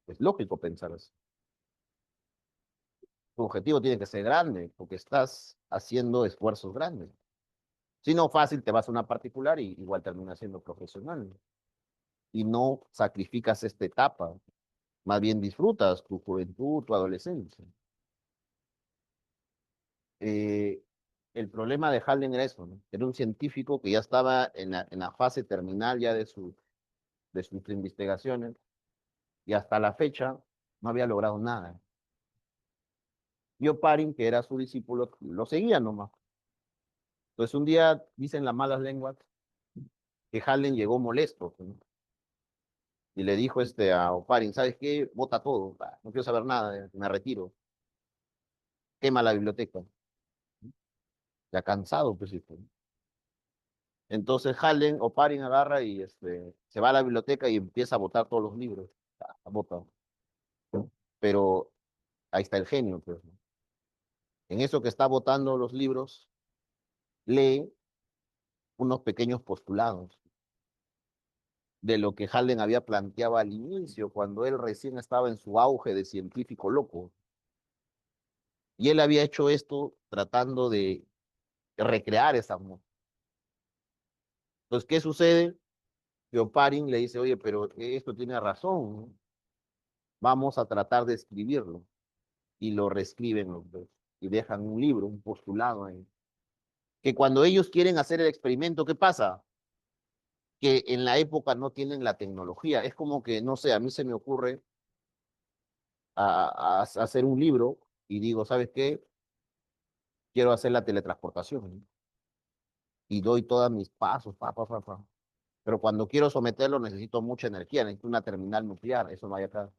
Es lógico pensar así. Tu objetivo tiene que ser grande porque estás haciendo esfuerzos grandes. Si no, fácil, te vas a una particular y igual terminas siendo profesional, ¿no? Y no sacrificas esta etapa. Más bien disfrutas tu juventud, tu adolescencia. Eh, el problema de Halden era eso, ¿no? Era un científico que ya estaba en la fase terminal ya de sus investigaciones y hasta la fecha no había logrado nada. Yo Parin, que era su discípulo, lo seguía nomás. Entonces un día, dicen las malas lenguas, que Halden llegó molesto, ¿no? Y le dijo a Oparin, ¿sabes qué? Bota todo, no quiero saber nada, me retiro, quema la biblioteca. Ya cansado, pues, hijo. Entonces Halden, Oparin agarra y se va a la biblioteca y empieza a botar todos los libros. Bota. Pero ahí está el genio, pues, ¿no? En eso que está botando los libros, lee unos pequeños postulados de lo que Halden había planteado al inicio, cuando él recién estaba en su auge de científico loco. Y él había hecho esto tratando de recrear esa atmósfera. Entonces, ¿qué sucede? Que Oparin le dice, oye, pero esto tiene razón, ¿no? Vamos a tratar de escribirlo. Y lo reescriben los dos. Y dejan un libro, un postulado ahí. Que cuando ellos quieren hacer el experimento, ¿qué pasa? Que en la época no tienen la tecnología. Es como que, no sé, a mí se me ocurre a hacer un libro y digo, ¿sabes qué? Quiero hacer la teletransportación, ¿no? Y doy todos mis pasos, pa, pa, pa, pa. Pero cuando quiero someterlo necesito mucha energía, necesito una terminal nuclear, eso no hay acá.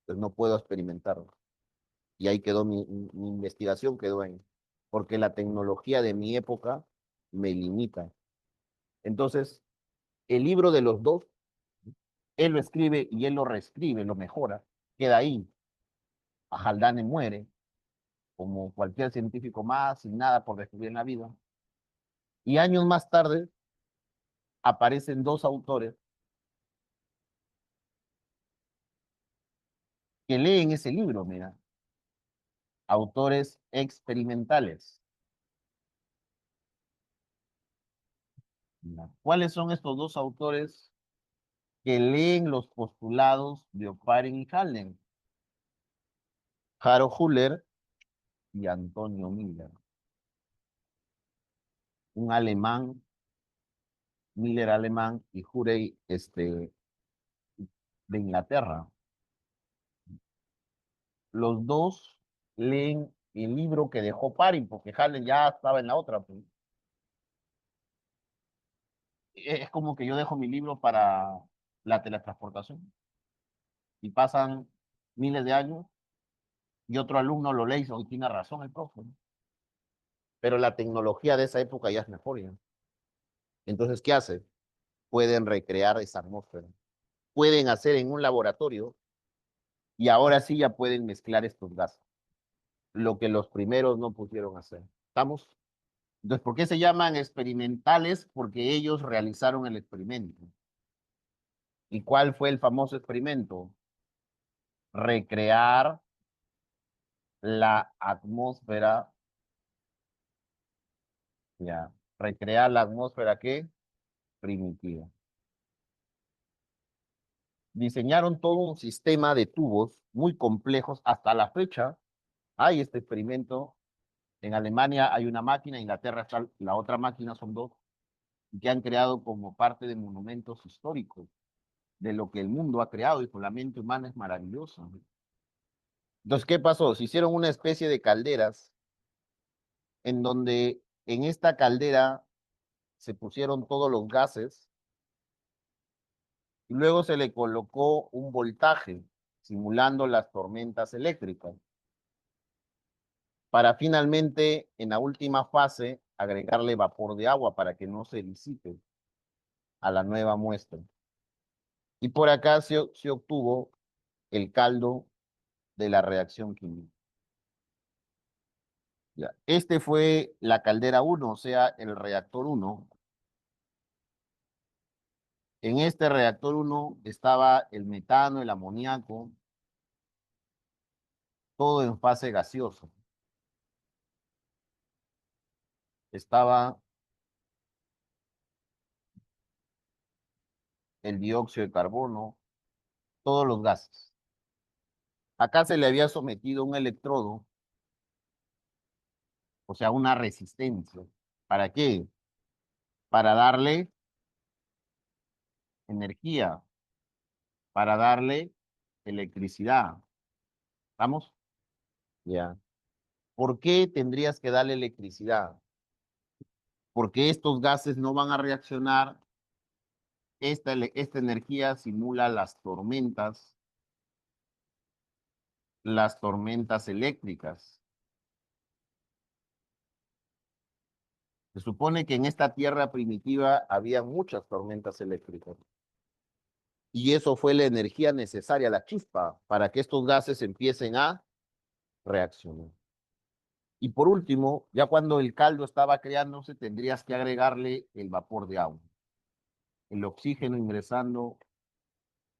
Entonces no puedo experimentarlo. Y ahí quedó mi investigación, quedó ahí. Porque la tecnología de mi época me limita. Entonces, el libro de los dos, él lo escribe y él lo reescribe, lo mejora, queda ahí. A Haldane muere, como cualquier científico más, sin nada por descubrir en la vida. Y años más tarde aparecen dos autores que leen ese libro, mira, autores experimentales. Ya. ¿Cuáles son estos dos autores que leen los postulados de Oparin y Halden? Haro Huller y Antonio Miller. Un alemán, Miller alemán y Hurey de Inglaterra. Los dos leen el libro que dejó Parin, porque Halden ya estaba en la otra, pues. Es como que yo dejo mi libro para la teletransportación y pasan miles de años y otro alumno lo lee y dice, "Hoy tiene razón el profe, ¿no?". Pero la tecnología de esa época ya es mejor, ¿ya? Entonces, ¿qué hace? Pueden recrear esa atmósfera. Pueden hacer en un laboratorio y ahora sí ya pueden mezclar estos gases, lo que los primeros no pudieron hacer. ¿Estamos? Entonces, ¿por qué se llaman experimentales? Porque ellos realizaron el experimento. ¿Y cuál fue el famoso experimento? Recrear la atmósfera, ya, recrear la atmósfera ¿qué? Primitiva. Diseñaron todo un sistema de tubos muy complejos. Hasta la fecha hay este experimento. En Alemania hay una máquina, en Inglaterra está la otra máquina, son dos, que han creado como parte de monumentos históricos de lo que el mundo ha creado y con la mente humana es maravillosa. Entonces, ¿qué pasó? Se hicieron una especie de calderas en donde en esta caldera se pusieron todos los gases y luego se le colocó un voltaje simulando las tormentas eléctricas para finalmente en la última fase agregarle vapor de agua para que no se disipe a la nueva muestra. Y por acá se obtuvo el caldo de la reacción química. Ya. Este fue la caldera uno, o sea, el reactor uno. En este reactor uno estaba el metano, el amoníaco, todo en fase gaseosa. Estaba el dióxido de carbono, todos los gases. Acá se le había sometido un electrodo, o sea, una resistencia. ¿Para qué? Para darle energía, para darle electricidad. ¿Estamos? Ya. ¿Por qué tendrías que darle electricidad? Porque estos gases no van a reaccionar. Esta energía simula las tormentas eléctricas. Se supone que en esta tierra primitiva había muchas tormentas eléctricas. Y eso fue la energía necesaria, la chispa, para que estos gases empiecen a reaccionar. Y por último, ya cuando el caldo estaba creándose, tendrías que agregarle el vapor de agua. El oxígeno ingresando,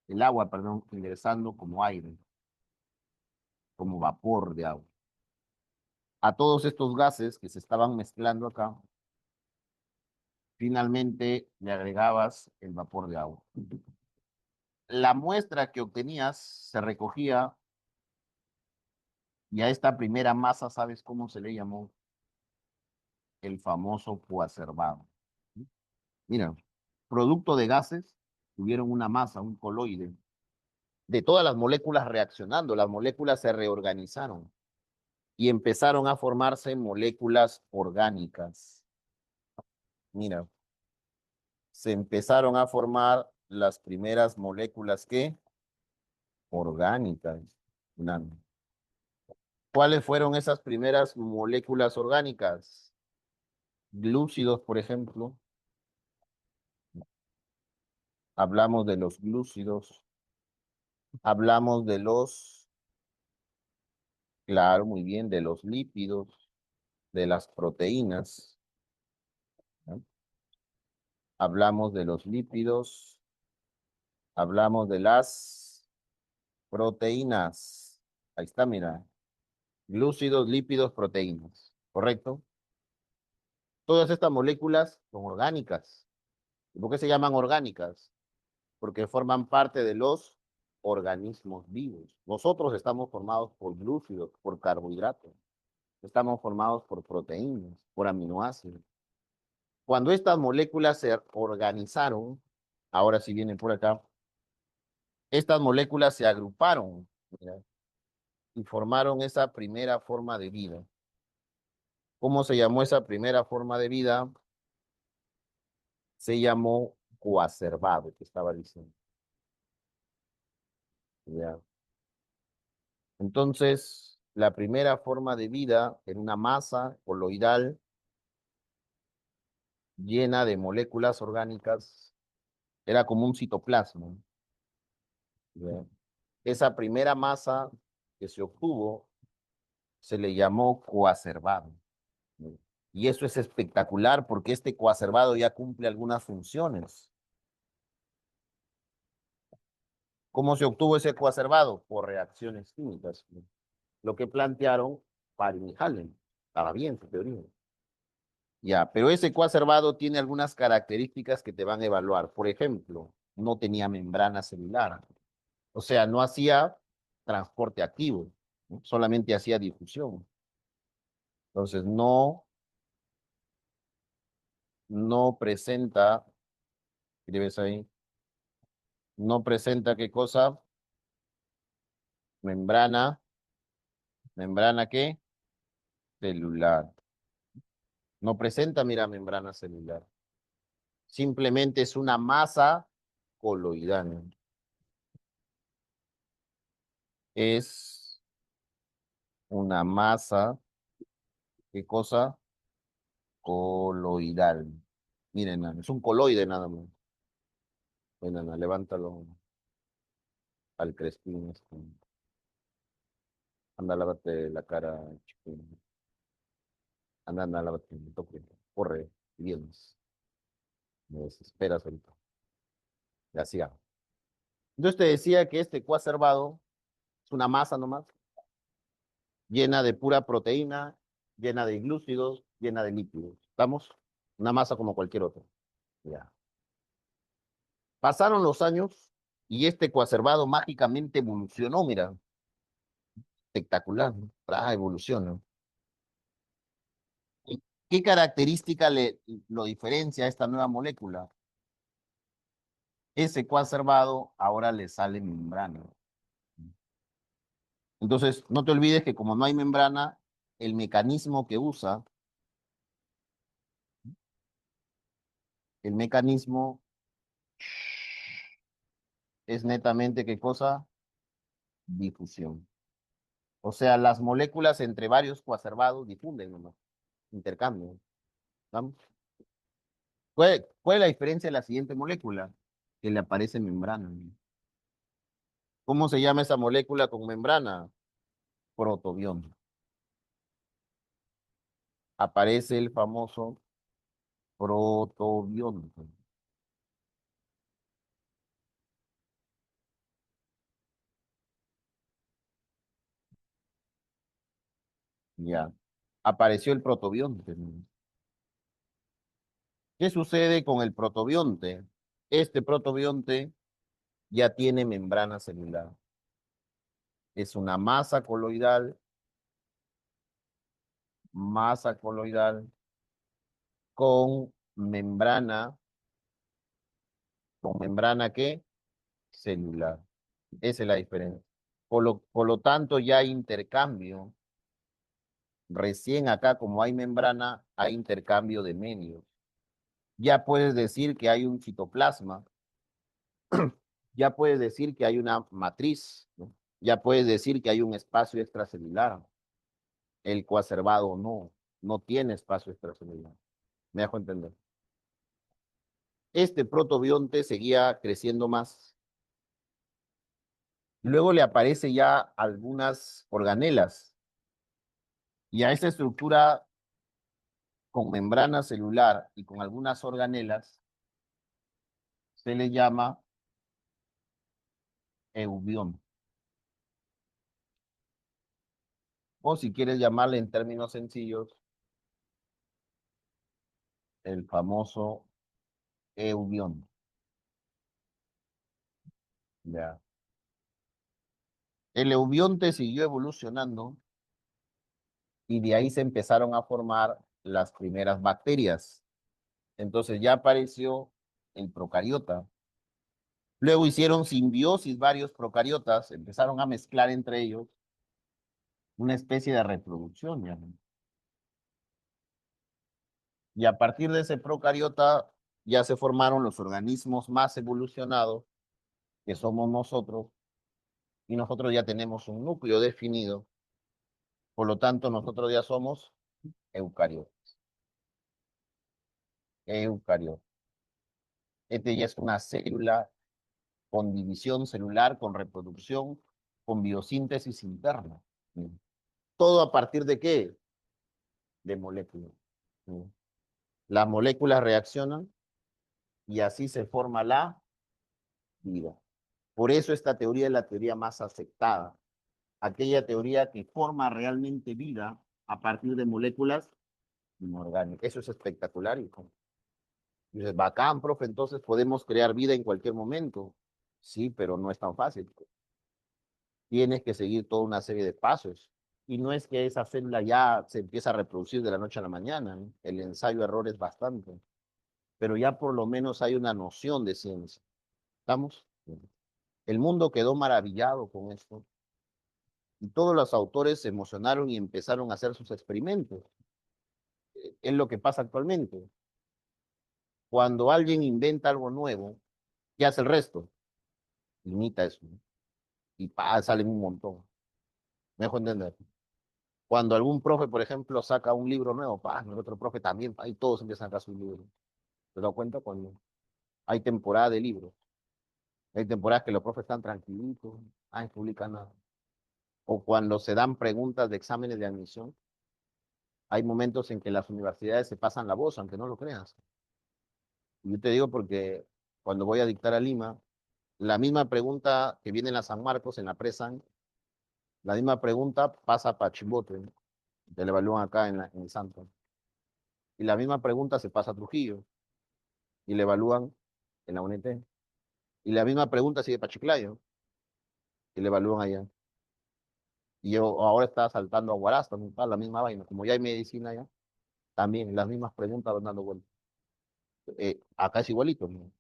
el agua, perdón, ingresando como aire, como vapor de agua. A todos estos gases que se estaban mezclando acá, finalmente le agregabas el vapor de agua. La muestra que obtenías se recogía y a esta primera masa, ¿sabes cómo se le llamó? El famoso coacervado. Mira, producto de gases, tuvieron una masa, un coloide, de todas las moléculas reaccionando, las moléculas se reorganizaron y empezaron a formarse moléculas orgánicas. Mira, se empezaron a formar las primeras moléculas que orgánicas. Una- ¿Cuáles fueron esas primeras moléculas orgánicas? Glúcidos, por ejemplo. Hablamos de los glúcidos. Hablamos de los, claro, muy bien, de los lípidos, de las proteínas, ¿no? Hablamos de los lípidos, hablamos de las proteínas. Ahí está, mira. Glúcidos, lípidos, proteínas. ¿Correcto? Todas estas moléculas son orgánicas. ¿Y por qué se llaman orgánicas? Porque forman parte de los organismos vivos. Nosotros estamos formados por glúcidos, por carbohidratos. Estamos formados por proteínas, por aminoácidos. Cuando estas moléculas se organizaron, ahora sí vienen por acá, estas moléculas se agruparon, mira, y formaron esa primera forma de vida. ¿Cómo se llamó esa primera forma de vida? Se llamó coacervado, que estaba diciendo. ¿Ya? Entonces, la primera forma de vida en una masa coloidal llena de moléculas orgánicas era como un citoplasma. ¿Ya? Esa primera masa que se obtuvo se le llamó coacervado. ¿Ya? Y eso es espectacular porque este coacervado ya cumple algunas funciones. ¿Cómo se obtuvo ese coacervado? Por reacciones químicas. ¿No? Lo que plantearon Parin y Hallen. Estaba bien su teoría. Ya, pero ese coacervado tiene algunas características que te van a evaluar. Por ejemplo, no tenía membrana celular. O sea, no hacía transporte activo, ¿no? Solamente hacía difusión. Entonces, no presenta, ¿qué ves ahí? No presenta qué cosa, membrana, membrana qué, celular. No presenta, mira, membrana celular. Simplemente es una masa coloidal. Es una masa, ¿qué cosa? Coloidal. Miren, es un coloide nada más. Ven, Ana, levántalo al crespín. Anda, lávate la cara, chico. Anda, anda, lávate, me toque. Corre, vienes. Me desesperas ahorita. Ya sigamos. Entonces te decía que este coacervado es una masa nomás, llena de pura proteína, llena de glúcidos, llena de lípidos. ¿Estamos? Una masa como cualquier otra. Ya. Pasaron los años y este coacervado mágicamente evolucionó, mira, espectacular, ¿no? Ah, evoluciona. ¿Y qué característica lo diferencia a esta nueva molécula? Ese coacervado ahora le sale membrana. Entonces, no te olvides que como no hay membrana, el mecanismo que usa, el mecanismo es netamente ¿qué cosa? Difusión. O sea, las moléculas entre varios coacervados difunden nomás, intercambian. ¿Vamos? ¿Cuál es la diferencia de la siguiente molécula? Que le aparece membrana. ¿Cómo se llama esa molécula con membrana? Protobión. Aparece el famoso protobión. Ya. Apareció el protobionte. ¿Qué sucede con el protobionte? Este protobionte ya tiene membrana celular. Es una masa coloidal con membrana, ¿qué? Celular. Esa es la diferencia. Por lo tanto, ya hay intercambio. Recién acá, como hay membrana, hay intercambio de medios. Ya puedes decir que hay un citoplasma, ya puedes decir que hay una matriz, ¿no? Ya puedes decir que hay un espacio extracelular. El coacervado no tiene espacio extracelular. ¿Me dejo entender? Este protobionte seguía creciendo más. Luego le aparece ya algunas organelas. Y a esta estructura con membrana celular y con algunas organelas se le llama eubión. O si quieres llamarle en términos sencillos, el famoso eubionte. Ya. El eubionte siguió evolucionando y de ahí se empezaron a formar las primeras bacterias. Entonces ya apareció el procariota. Luego hicieron simbiosis varios procariotas, empezaron a mezclar entre ellos una especie de reproducción, ya, ¿no? Y a partir de ese procariota ya se formaron los organismos más evolucionados, que somos nosotros, y nosotros ya tenemos un núcleo definido, por lo tanto nosotros ya somos eucariotas. Eucariotas. Este ya es una célula con división celular, con reproducción, con biosíntesis interna. ¿Todo a partir de qué? De moléculas. Las moléculas reaccionan y así se forma la vida. Por eso esta teoría es la teoría más aceptada. Aquella teoría que forma realmente vida a partir de moléculas inorgánicas. Eso es espectacular, hijo. Dices, bacán, profe, entonces podemos crear vida en cualquier momento. Sí, pero no es tan fácil. Tienes que seguir toda una serie de pasos. Y no es que esa célula ya se empieza a reproducir de la noche a la mañana, ¿no? El ensayo-error es bastante. Pero ya por lo menos hay una noción de ciencia. ¿Estamos? El mundo quedó maravillado con esto. Y todos los autores se emocionaron y empezaron a hacer sus experimentos. Es lo que pasa actualmente. Cuando alguien inventa algo nuevo, ¿qué hace el resto? Imita eso, ¿no? Y salen un montón. ¿Me dejo entender? Cuando algún profe, por ejemplo, saca un libro nuevo, el otro profe también, y todos empiezan a sacar su libro. ¿Te das cuenta? Cuando hay temporada de libros. Hay temporadas que los profes están tranquilitos, publican nada. O cuando se dan preguntas de exámenes de admisión, hay momentos en que las universidades se pasan la voz, aunque no lo creas. Y yo te digo porque cuando voy a dictar a Lima, la misma pregunta que viene en la San Marcos, en la Presan, la misma pregunta pasa para Chimbote, ¿no? Te la evalúan acá en el Santo. Y la misma pregunta se pasa a Trujillo y le evalúan en la UNT. Y la misma pregunta sigue para Chiclayo y le evalúan allá. Y yo ahora está saltando a Huaraz, también la misma vaina. Como ya hay medicina allá, también las mismas preguntas van dando vueltas. Acá es igualito, ¿no?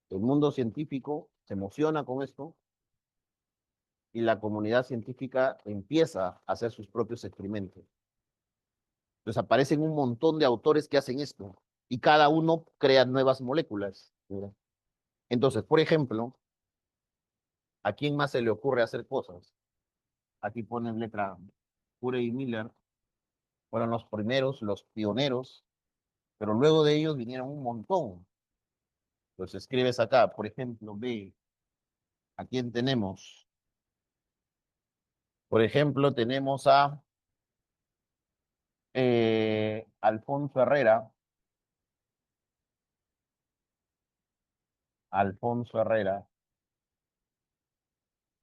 El mundo científico se emociona con esto y la comunidad científica empieza a hacer sus propios experimentos. Entonces aparecen un montón de autores que hacen esto y cada uno crea nuevas moléculas. ¿Mira? Entonces, por ejemplo, ¿a quién más se le ocurre hacer cosas? Aquí ponen letra Urey y Miller, fueron los primeros, los pioneros, pero luego de ellos vinieron un montón. Entonces escribes acá, por ejemplo, ve, ¿a quién tenemos? Por ejemplo, tenemos a Alfonso Herrera. Alfonso Herrera.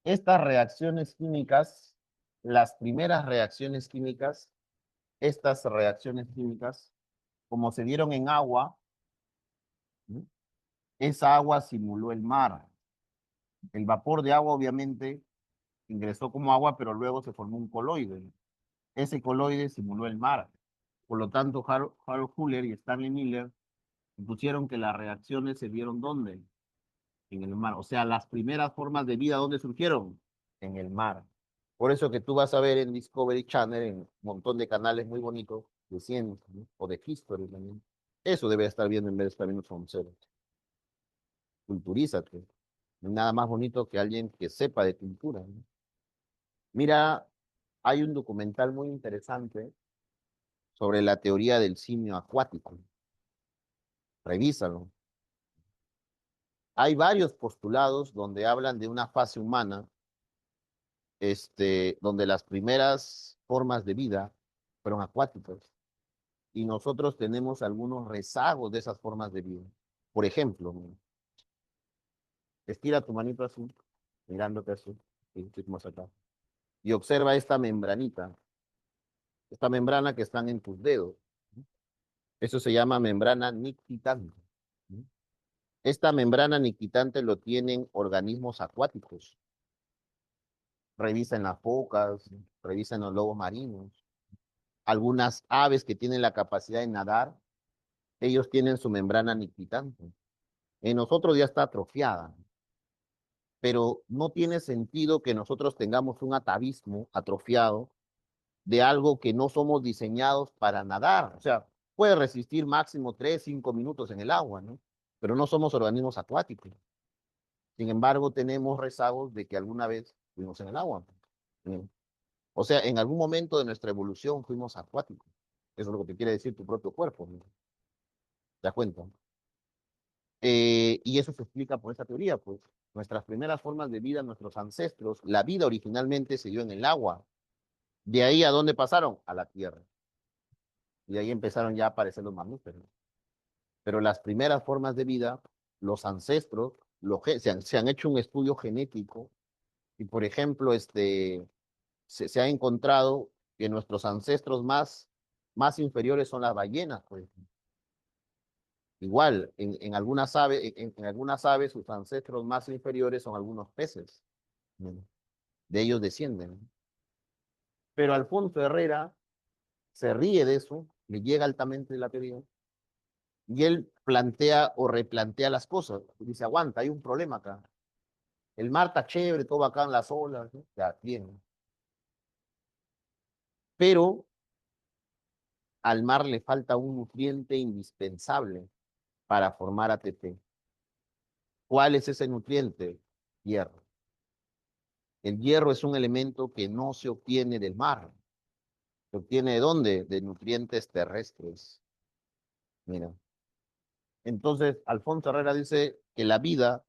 Estas reacciones químicas, las primeras reacciones químicas, estas reacciones químicas, como se dieron en agua, ¿sí? Esa agua simuló el mar. El vapor de agua obviamente ingresó como agua, pero luego se formó un coloide. Ese coloide simuló el mar. Por lo tanto, Harold Fuller y Stanley Miller pusieron que las reacciones se dieron ¿dónde? En el mar. O sea, las primeras formas de vida, ¿dónde surgieron? En el mar. Por eso que tú vas a ver en Discovery Channel, en un montón de canales muy bonitos de ciencia, ¿no? O de history también. Eso debe estar viendo en vez de estar viendo Soncero. Culturízate. No hay nada más bonito que alguien que sepa de cultura, ¿no? Mira, hay un documental muy interesante sobre la teoría del simio acuático. Revísalo. Hay varios postulados donde hablan de una fase humana, donde las primeras formas de vida fueron acuáticas y nosotros tenemos algunos rezagos de esas formas de vida. Por ejemplo, mira, estira tu manito así, mirándote así, acá, y observa esta membrana que están en tus dedos. Eso se llama membrana nictitante. Esta membrana niquitante lo tienen organismos acuáticos. Revisen las focas, revisen los lobos marinos. Algunas aves que tienen la capacidad de nadar, ellos tienen su membrana niquitante. En nosotros ya está atrofiada, pero no tiene sentido que nosotros tengamos un atavismo atrofiado de algo que no somos diseñados para nadar. O sea, puede resistir máximo 3, 5 minutos en el agua, ¿no? Pero no somos organismos acuáticos. Sin embargo, tenemos rezagos de que alguna vez fuimos en el agua. O sea, en algún momento de nuestra evolución fuimos acuáticos. Eso es lo que te quiere decir tu propio cuerpo, ¿no? ¿Te das cuenta? Y eso se explica por esta teoría, pues. Nuestras primeras formas de vida, nuestros ancestros, la vida originalmente se dio en el agua. De ahí a dónde pasaron? A la tierra. Y de ahí empezaron ya a aparecer los mamíferos. Pero las primeras formas de vida, los ancestros, se han hecho un estudio genético y, por ejemplo, se ha encontrado que nuestros ancestros más inferiores son las ballenas, pues. Igual, en algunas aves, en algunas aves, sus ancestros más inferiores son algunos peces. ¿No? De ellos descienden. Pero Alfonso Herrera se ríe de eso, le llega altamente la teoría, y él plantea o replantea las cosas. Dice, aguanta, hay un problema acá. El mar está chévere, todo acá en las olas, ¿no? Ya tiene. Pero al mar le falta un nutriente indispensable para formar ATP. ¿Cuál es ese nutriente? Hierro. El hierro es un elemento que no se obtiene del mar. ¿Se obtiene de dónde? De nutrientes terrestres. Mira. Entonces, Alfonso Herrera dice que la vida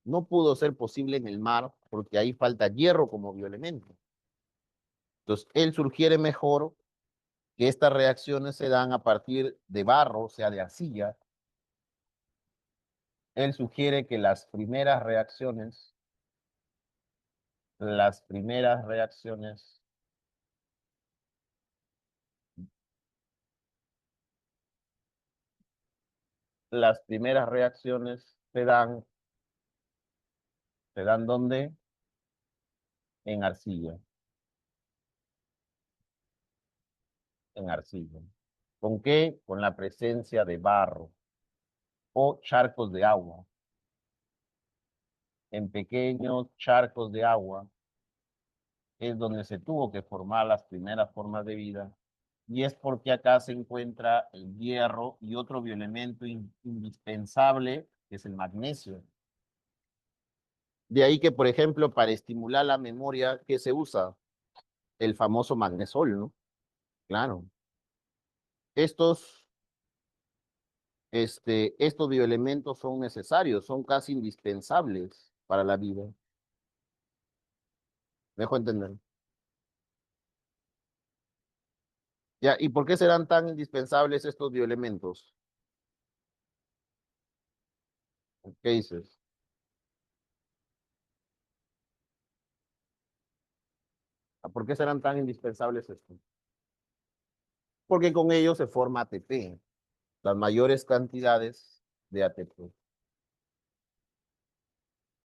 no pudo ser posible en el mar porque ahí falta hierro como bioelemento. Entonces, él sugiere mejor que estas reacciones se dan a partir de barro, o sea, de arcilla. Él sugiere que las primeras reacciones, las primeras reacciones se dan ¿dónde? En arcilla, en arcilla. ¿Con qué? Con la presencia de barro o charcos de agua. En pequeños charcos de agua es donde se tuvo que formar las primeras formas de vida. Y es porque acá se encuentra el hierro y otro bioelemento indispensable, que es el magnesio. De ahí que, por ejemplo, para estimular la memoria, ¿qué se usa? El famoso magnesol, ¿no? Claro. Estos, estos bioelementos son necesarios, son casi indispensables para la vida. ¿Me dejo entender? Ya, ¿y por qué serán tan indispensables estos bioelementos? ¿Qué dices? ¿Por qué serán tan indispensables estos? Porque con ellos se forma ATP, las mayores cantidades de ATP.